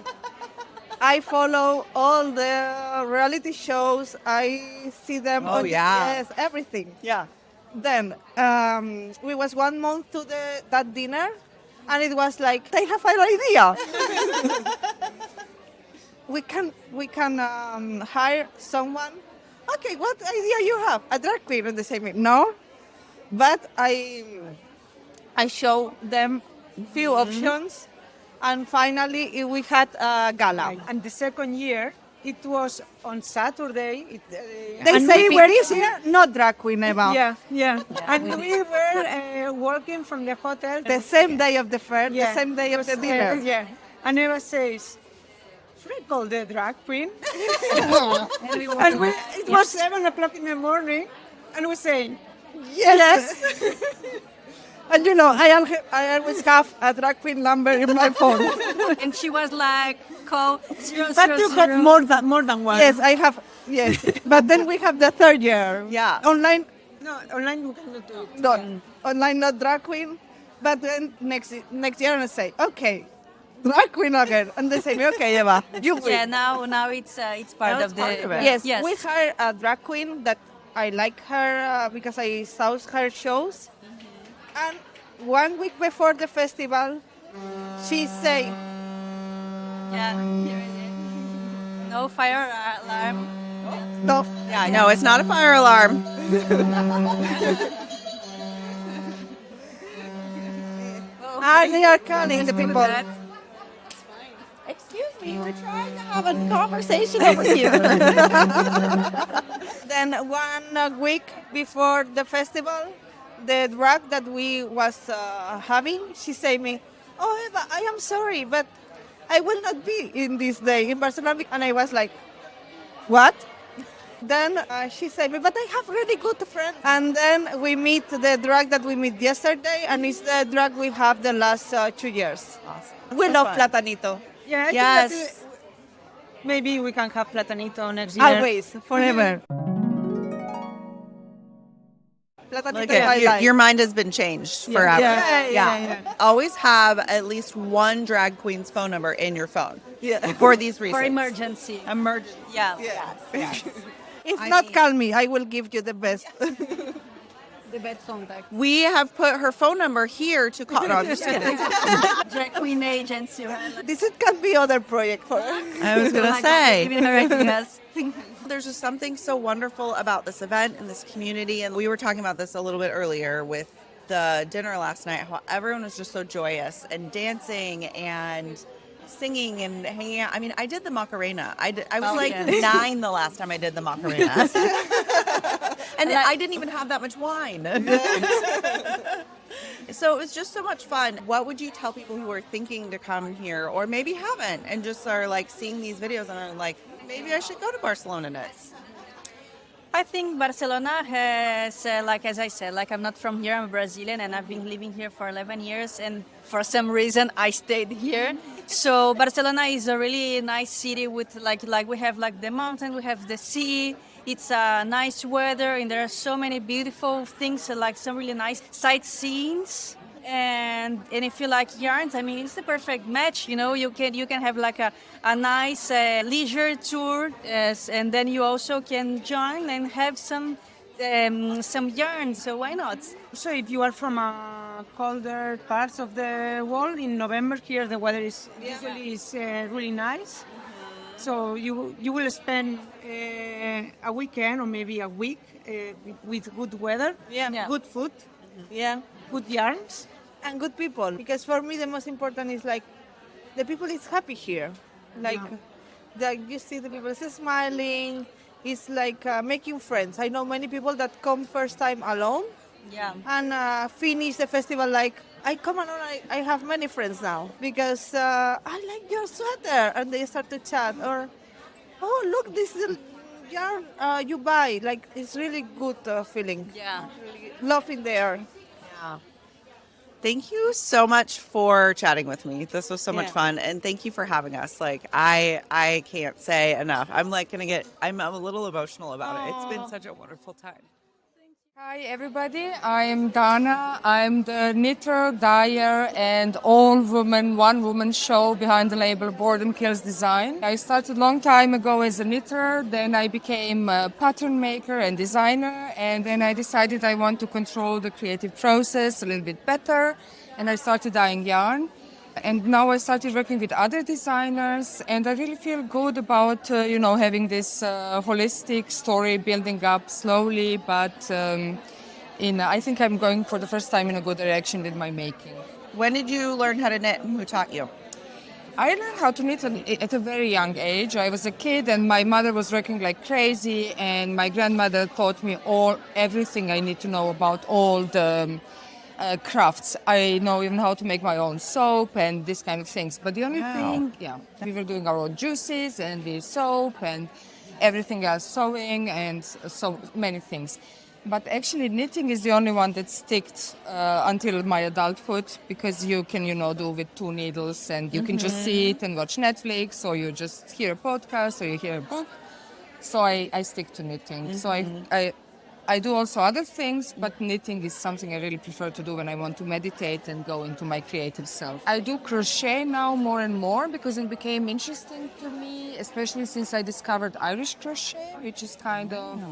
Speaker 8: I follow all the reality shows. I see them.
Speaker 1: Oh, yeah.
Speaker 8: Yes, everything. Yeah. Then we was 1 month to that dinner. And it was like, I have an idea. we can hire someone. Okay, what idea you have? A drag queen? And they say, no. But I show them few options. And finally, we had a gala.
Speaker 10: And the second year, it was on Saturday.
Speaker 8: They say, where is here? Not drag queen, Eva.
Speaker 10: Yeah. And we were working from the hotel.
Speaker 8: The same day of the fair, the same day of the dinner.
Speaker 10: Yeah. And Eva says, should I call the drag queen? It was 7 o'clock in the morning. And we say, yes.
Speaker 8: And you know, I always have a drag queen number in my phone.
Speaker 12: And she was like, call 000.
Speaker 10: But you got more than one.
Speaker 8: Yes, I have. Yes, but then we have the third year.
Speaker 1: Yeah.
Speaker 8: Online.
Speaker 10: No, online we cannot do it.
Speaker 8: No, online not drag queen. But then next year I say, okay, drag queen again, and they say, okay, Eva, you win.
Speaker 12: Yeah, now it's part of the.
Speaker 8: Yes, we hired a drag queen that I like her because I saw her shows. And 1 week before the festival, she say,
Speaker 12: Yeah, here it is. No fire alarm.
Speaker 8: no.
Speaker 1: Yeah, no, it's not a fire alarm.
Speaker 8: They are calling the people.
Speaker 2: Excuse me, we're trying to have a conversation over here.
Speaker 8: Then 1 week before the festival, the drag that we was having, she said me, oh Eva, I am sorry, but I will not be in this day in Barcelona. And I was like, what? Then she said me, but I have really good friends. And then we meet the drag that we meet yesterday, and it's the drag we have the last 2 years. Awesome. We love Platanito.
Speaker 10: Yeah, I
Speaker 8: yes.
Speaker 10: think that maybe we can have Platanito next year.
Speaker 8: Always, forever.
Speaker 1: Your mind has been changed forever.
Speaker 8: Yeah.
Speaker 1: Always have at least one drag queen's phone number in your phone.
Speaker 8: Yeah.
Speaker 1: For these reasons.
Speaker 12: For emergency.
Speaker 8: Yeah.
Speaker 1: Yes.
Speaker 8: If not, call me. I will give you the best.
Speaker 12: The best contact.
Speaker 1: We have put her phone number here to call. No, I'm just kidding.
Speaker 12: Drag queen agency. Right?
Speaker 8: This can be other project for her.
Speaker 1: I was going to say.
Speaker 12: Giving her ideas.
Speaker 1: There's just something so wonderful about this event and this community. And we were talking about this a little bit earlier with the dinner last night, how everyone was just so joyous and dancing and singing and hanging out. I mean, I did the Macarena. I was 9 the last time I did the Macarena. And I didn't even have that much wine. So it was just so much fun. What would you tell people who are thinking to come here or maybe haven't and just are like seeing these videos and are like, maybe I should go to Barcelona Knits?
Speaker 12: I think Barcelona has, like as I said, like I'm not from here, I'm Brazilian, and I've been living here for 11 years, and for some reason I stayed here. So Barcelona is a really nice city with like we have like the mountain, we have the sea. It's nice weather, and there are so many beautiful things, like some really nice sightseeing. And if you like yarns, I mean, it's the perfect match. You know, you can have like a nice leisure tour, and then you also can join and have some yarn. So why not?
Speaker 10: So if you are from colder parts of the world, in November here the weather is usually really nice. So you will spend a weekend or maybe a week with good weather, good food, good yarns,
Speaker 8: and good people. Because for me the most important is like the people is happy here. Like you see the people is smiling. It's like making friends. I know many people that come first time alone. And finish the festival like, I come alone, I have many friends now because I like your sweater, and they start to chat, or oh look, this
Speaker 11: yarn you buy, like it's really good feeling.
Speaker 12: Yeah.
Speaker 11: Really loving there.
Speaker 1: Yeah. Thank you so much for chatting with me. This was so much fun, and thank you for having us. Like I can't say enough. I'm a little emotional about it. It's been such a wonderful time.
Speaker 13: Hi everybody, I'm Dana. I'm the knitter, dyer and all-woman, one-woman show behind the label Boredom Kills Design. I started a long time ago as a knitter, then I became a pattern maker and designer, and then I decided I want to control the creative process a little bit better, and I started dyeing yarn. And now I started working with other designers, and I really feel good about, having this holistic story building up slowly, but I think I'm going for the first time in a good direction with my making.
Speaker 1: When did you learn how to knit, and who taught you?
Speaker 13: I learned how to knit at a very young age. I was a kid, and my mother was working like crazy, and my grandmother taught me everything I need to know about all the crafts. I know even how to make my own soap and this kind of things. But the only thing, we were doing our own juices and the soap and everything else, sewing and so many things. But actually knitting is the only one that sticked until my adulthood, because you can, do with 2 needles, and you can just sit and watch Netflix, or you just hear a podcast, or you hear a book. So I stick to knitting. So I do also other things, but knitting is something I really prefer to do when I want to meditate and go into my creative self. I do crochet now more and more because it became interesting to me, especially since I discovered Irish crochet, which is kind of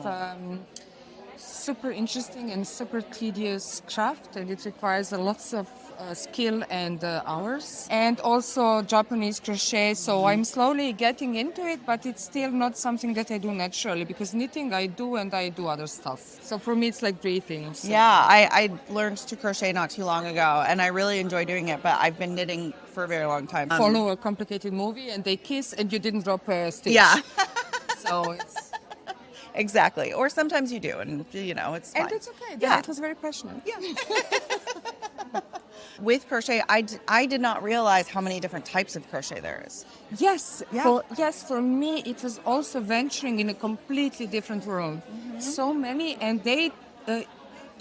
Speaker 13: super interesting and super tedious craft, and it requires lots of skill and hours. And also Japanese crochet, so I'm slowly getting into it, but it's still not something that I do naturally, because knitting I do and I do other stuff. So for me it's like breathing. So.
Speaker 1: Yeah, I learned to crochet not too long ago, and I really enjoy doing it, but I've been knitting for a very long time.
Speaker 13: Follow a complicated movie and they kiss and you didn't drop a stitch.
Speaker 1: Yeah.
Speaker 13: So it's...
Speaker 1: Exactly. Or sometimes you do, and it's fine.
Speaker 13: And it's okay. Yeah. It was very passionate.
Speaker 1: Yeah. With crochet, I did not realize how many different types of crochet there is.
Speaker 13: Yes. Yeah. For me, it was also venturing in a completely different world. So many, and they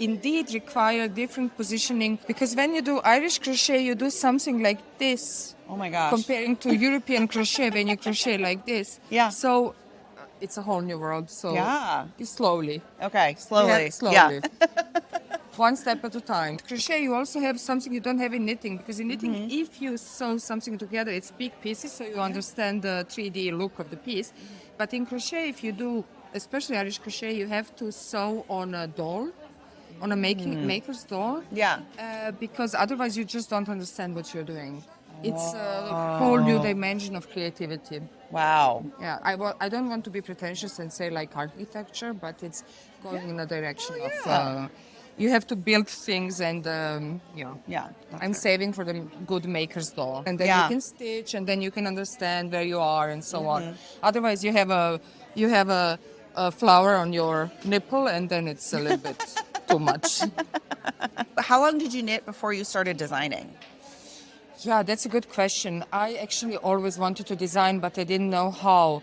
Speaker 13: indeed require different positioning, because when you do Irish crochet, you do something like this.
Speaker 1: Oh my gosh.
Speaker 13: Comparing to European crochet, when you crochet like this.
Speaker 1: Yeah.
Speaker 13: So it's a whole new world. So slowly.
Speaker 1: Okay, slowly.
Speaker 13: Yeah, slowly.
Speaker 1: Yeah.
Speaker 13: One step at a time. Crochet, you also have something you don't have in knitting, because in knitting, if you sew something together, it's big pieces, so you understand the 3D look of the piece. But in crochet, if you do, especially Irish crochet, you have to sew on a doll, on a maker's doll.
Speaker 1: Yeah.
Speaker 13: Because otherwise you just don't understand what you're doing. It's a whole new dimension of creativity.
Speaker 1: Wow.
Speaker 13: Yeah, I don't want to be pretentious and say like architecture, but it's going in a direction of you have to build things, and I'm saving for the good maker's doll, and then you can stitch, and then you can understand where you are and so on. Otherwise, you have a flower on your nipple, and then it's a little bit too much.
Speaker 1: How long did you knit before you started designing?
Speaker 13: Yeah, that's a good question. I actually always wanted to design, but I didn't know how.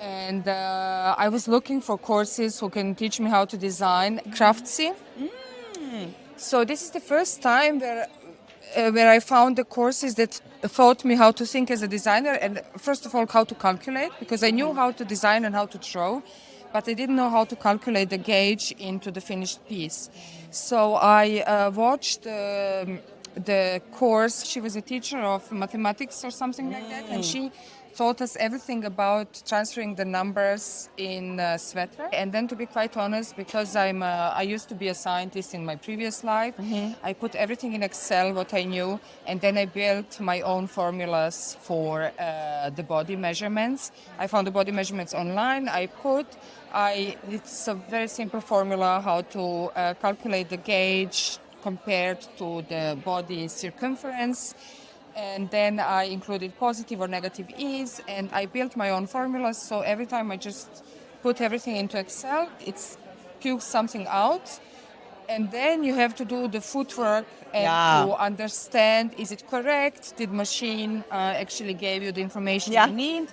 Speaker 13: And I was looking for courses who can teach me how to design Craftsy. So this is the first time where I found the courses that taught me how to think as a designer, and first of all how to calculate, because I knew how to design and how to throw, but I didn't know how to calculate the gauge into the finished piece. So I watched the course. She was a teacher of mathematics or something like that, and she taught us everything about transferring the numbers in sweater. And then, to be quite honest, because I used to be a scientist in my previous life, I put everything in Excel, what I knew, and then I built my own formulas for the body measurements. I found the body measurements online. It's a very simple formula how to calculate the gauge compared to the body circumference. And then I included positive or negative ease, and I built my own formulas. So every time I just put everything into Excel, it pukes something out. And then you have to do the footwork and to understand, is it correct? Did machine actually give you the information you need?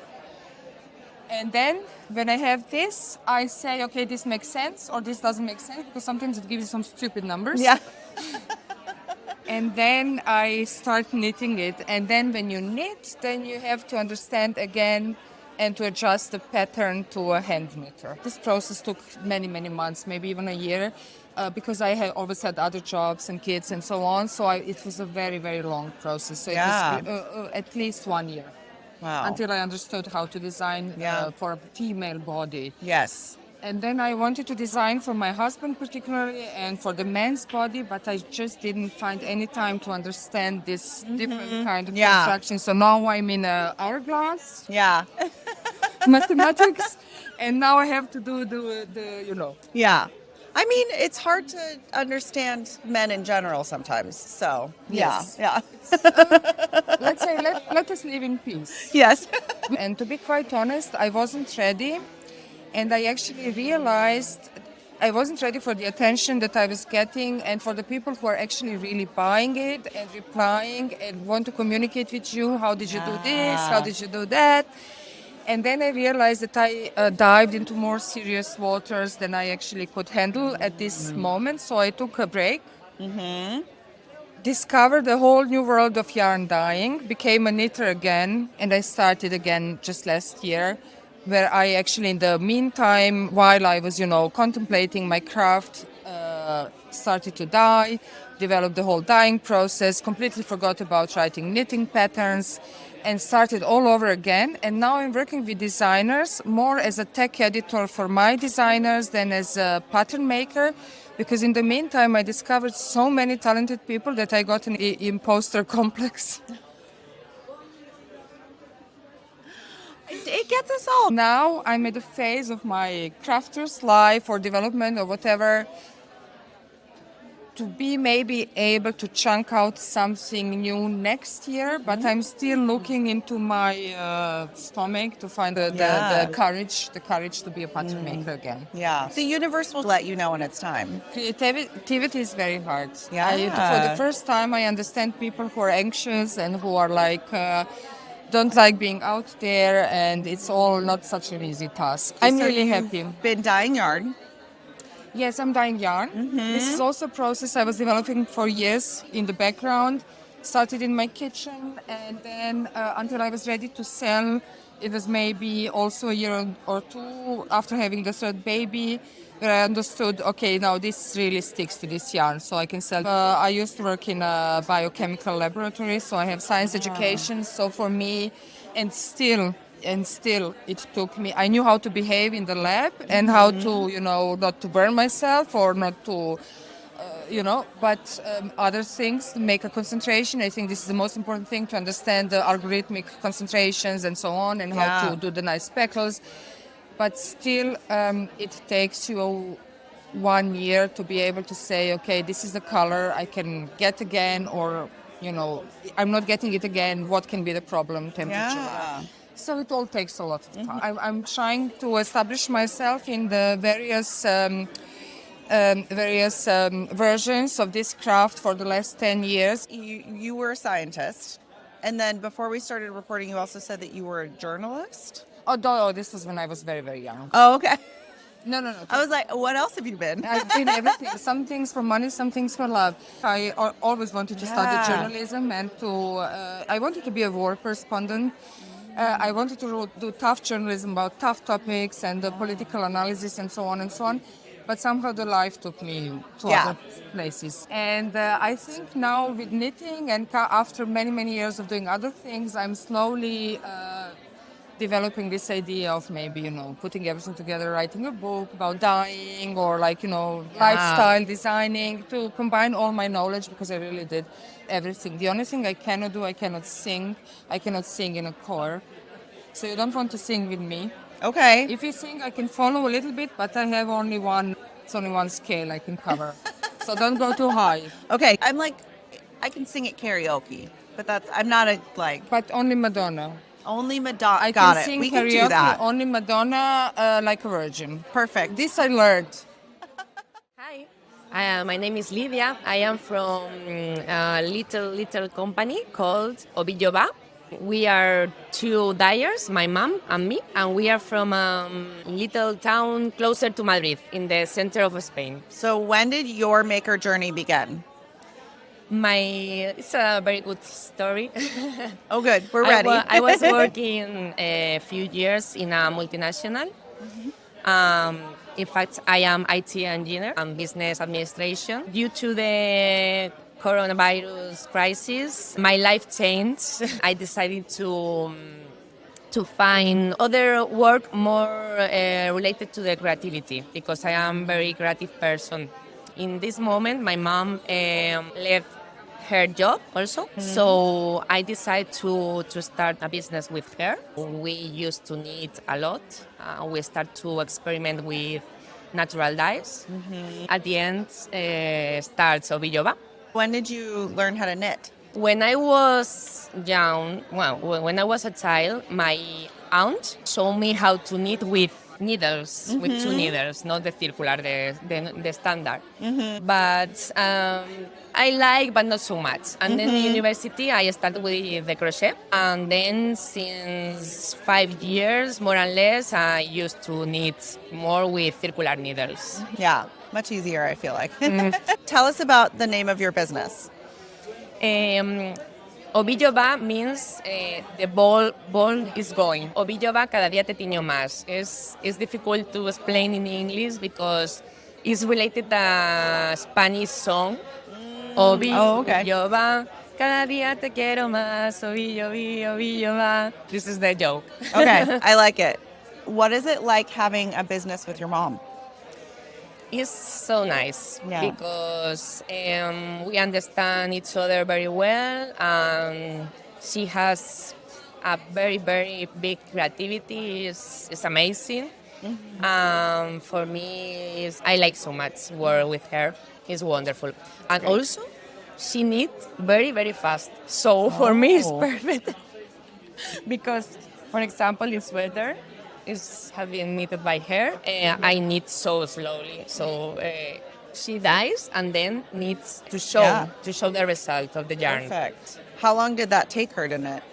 Speaker 13: And then when I have this, I say, okay, this makes sense or this doesn't make sense, because sometimes it gives you some stupid numbers.
Speaker 2: Yeah.
Speaker 13: And then I start knitting it. And then when you knit, then you have to understand again and to adjust the pattern to a hand knitter. This process took many, many months, maybe even a year, because I had always had other jobs and kids and so on. So it was a very, very long process. So it was at least 1 year.
Speaker 2: Wow.
Speaker 13: Until I understood how to design for a female body.
Speaker 2: Yes.
Speaker 13: And then I wanted to design for my husband particularly and for the man's body, but I just didn't find any time to understand this different kind of construction. So now I'm in a hourglass.
Speaker 2: Yeah.
Speaker 13: Mathematics. And now I have to do the
Speaker 2: Yeah. I mean, it's hard to understand men in general sometimes. So,
Speaker 13: Yes.
Speaker 2: yeah.
Speaker 13: Let's say, let us live in peace.
Speaker 2: Yes.
Speaker 13: And to be quite honest, I wasn't ready. And I actually realized I wasn't ready for the attention that I was getting and for the people who are actually really buying it and replying and want to communicate with you. How did you do this? How did you do that? And then I realized that I dived into more serious waters than I actually could handle at this moment. So I took a break, discovered a whole new world of yarn dyeing, became a knitter again, and I started again just last year, where I actually, in the meantime, while I was, contemplating my craft, started to dye, developed the whole dyeing process, completely forgot about writing knitting patterns, and started all over again. And now I'm working with designers more as a tech editor for my designers than as a pattern maker, because in the meantime I discovered so many talented people that I got an imposter complex.
Speaker 2: It gets us all.
Speaker 13: Now I'm at the phase of my crafter's life or development or whatever, to be maybe able to chunk out something new next year, but I'm still looking into my stomach to find the courage to be a pattern maker again.
Speaker 2: Yeah. The universe will let you know when it's time.
Speaker 13: Creativity is very hard.
Speaker 2: Yeah.
Speaker 13: For the first time, I understand people who are anxious and who are like, don't like being out there, and it's all not such an easy task. I'm really happy.
Speaker 2: Been dyeing yarn.
Speaker 13: Yes, I'm dyeing yarn. This is also a process I was developing for years in the background. Started in my kitchen, and then until I was ready to sell, it was maybe also a year or two after having the third baby, where I understood, okay, now this really sticks to this yarn, so I can sell. I used to work in a biochemical laboratory, so I have science education. So for me, and still it took me, I knew how to behave in the lab and how to, not to burn myself or not to, but other things to make a concentration. I think this is the most important thing, to understand the algorithmic concentrations and so on, and how to do the nice speckles. But still, it takes you 1 year to be able to say, okay, this is the color I can get again, or, I'm not getting it again. What can be the problem? Temperature.
Speaker 2: Yeah.
Speaker 13: So it all takes a lot of time. I'm trying to establish myself in the various versions of this craft for the last 10 years.
Speaker 2: You were a scientist, and then before we started recording, you also said that you were a journalist?
Speaker 13: Oh, this was when I was very, very young.
Speaker 2: Oh, okay.
Speaker 13: No.
Speaker 2: I was like, what else have you been?
Speaker 13: I've been everything. Some things for money, some things for love. I always wanted to study journalism and I wanted to be a war correspondent. I wanted to do tough journalism about tough topics and the political analysis and so on and so on. But somehow the life took me to other places. And I think now with knitting and after many, many years of doing other things, I'm slowly developing this idea of maybe, putting everything together, writing a book about dyeing or lifestyle designing, to combine all my knowledge, because I really did everything. The only thing I cannot do, I cannot sing. I cannot sing in a choir. So you don't want to sing with me.
Speaker 2: Okay.
Speaker 13: If you sing, I can follow a little bit, but I have only one scale I can cover. So don't go too high.
Speaker 2: Okay. I'm like, I can sing at karaoke, but I'm not
Speaker 13: But only Madonna.
Speaker 2: Only Madonna.
Speaker 13: I
Speaker 2: Got
Speaker 13: can
Speaker 2: it.
Speaker 13: sing
Speaker 2: We
Speaker 13: karaoke,
Speaker 2: can do that.
Speaker 13: only Madonna, like a virgin.
Speaker 2: Perfect.
Speaker 13: This I learned.
Speaker 14: Hi, my name is Lidia. I am from a little company called Ovillová.
Speaker 6: We are 2 dyers, my mom and me, and we are from a little town closer to Madrid, in the center of Spain.
Speaker 1: So when did your maker journey begin?
Speaker 6: It's a very good story.
Speaker 1: Oh, good. We're ready.
Speaker 6: I was working a few years in a multinational. In fact, I am IT engineer and business administration. Due to the coronavirus crisis, my life changed. I decided to find other work more related to the creativity, because I am a very creative person. In this moment, my mom left her job also, so I decided to start a business with her. We used to knit a lot. We start to experiment with natural dyes. At the end, starts Ovillová.
Speaker 1: When did you learn how to knit?
Speaker 6: When I was young, when I was a child, my aunt showed me how to knit with needles, with 2 needles, not the circular, the standard. But I like, but not so much. And then in university, I started with the crochet. And then since 5 years, more or less, I used to knit more with circular needles.
Speaker 1: Yeah, much easier, I feel like. Tell us about the name of your business.
Speaker 6: Ovillová means the ball is going. Ovillová, cada día te tiño más. It's difficult to explain in English because it's related to a Spanish song. Ovillová, cada día te quiero más. Ovillová. This is the joke.
Speaker 1: Okay, I like it. What is it like having a business with your mom?
Speaker 6: It's so nice because we understand each other very well, and she has a very, very big creativity. It's amazing. For me, I like so much work with her. It's wonderful. And also, she knits very, very fast. So for me, it's perfect. Because, for example, this sweater has been knitted by her. I knit so slowly. So she dyes and then knits to show the result of the yarn.
Speaker 1: Perfect. How long did that take her to knit?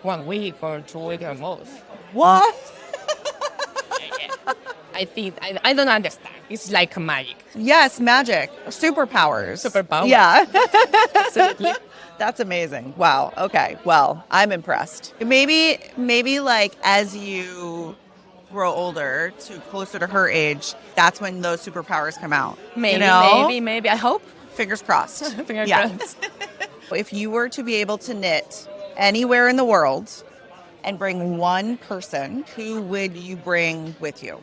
Speaker 6: 1 week or 2 weeks at most.
Speaker 1: What?
Speaker 6: I think, I don't understand. It's like magic.
Speaker 1: Yes, magic. Superpowers. Yeah.
Speaker 6: Absolutely.
Speaker 1: That's amazing. Wow. Okay. Well, I'm impressed. Maybe like as you grow older to closer to her age, that's when those superpowers come out.
Speaker 6: Maybe, maybe. I hope.
Speaker 1: Fingers crossed.
Speaker 6: Fingers crossed.
Speaker 1: If you were to be able to knit anywhere in the world and bring one person, who would you bring with you?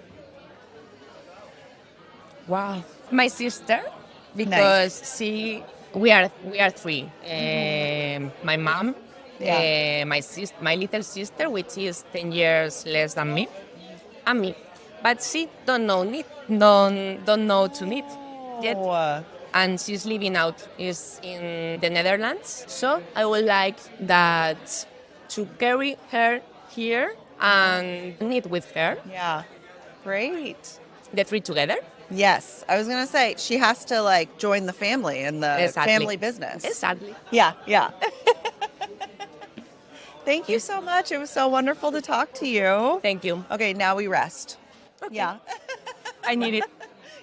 Speaker 6: Wow. My sister, because we are 3. My mom, my little sister, which is 10 years less than me, and me. But she don't know to knit yet. And she's living out is in the Netherlands. So I would like that to carry her here and knit with her.
Speaker 1: Yeah. Great.
Speaker 6: The 3 together.
Speaker 1: Yes. I was going to say, she has to like join the family in the family business.
Speaker 6: Exactly.
Speaker 1: Yeah. Thank you so much. It was so wonderful to talk to you.
Speaker 6: Thank you.
Speaker 1: Okay, now we rest.
Speaker 6: Okay.
Speaker 1: Yeah.
Speaker 6: I need it.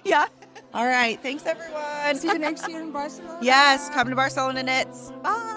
Speaker 1: Yeah. All right. Thanks, everyone.
Speaker 10: See you next year in Barcelona.
Speaker 1: Yes. Come to Barcelona Knits. Bye.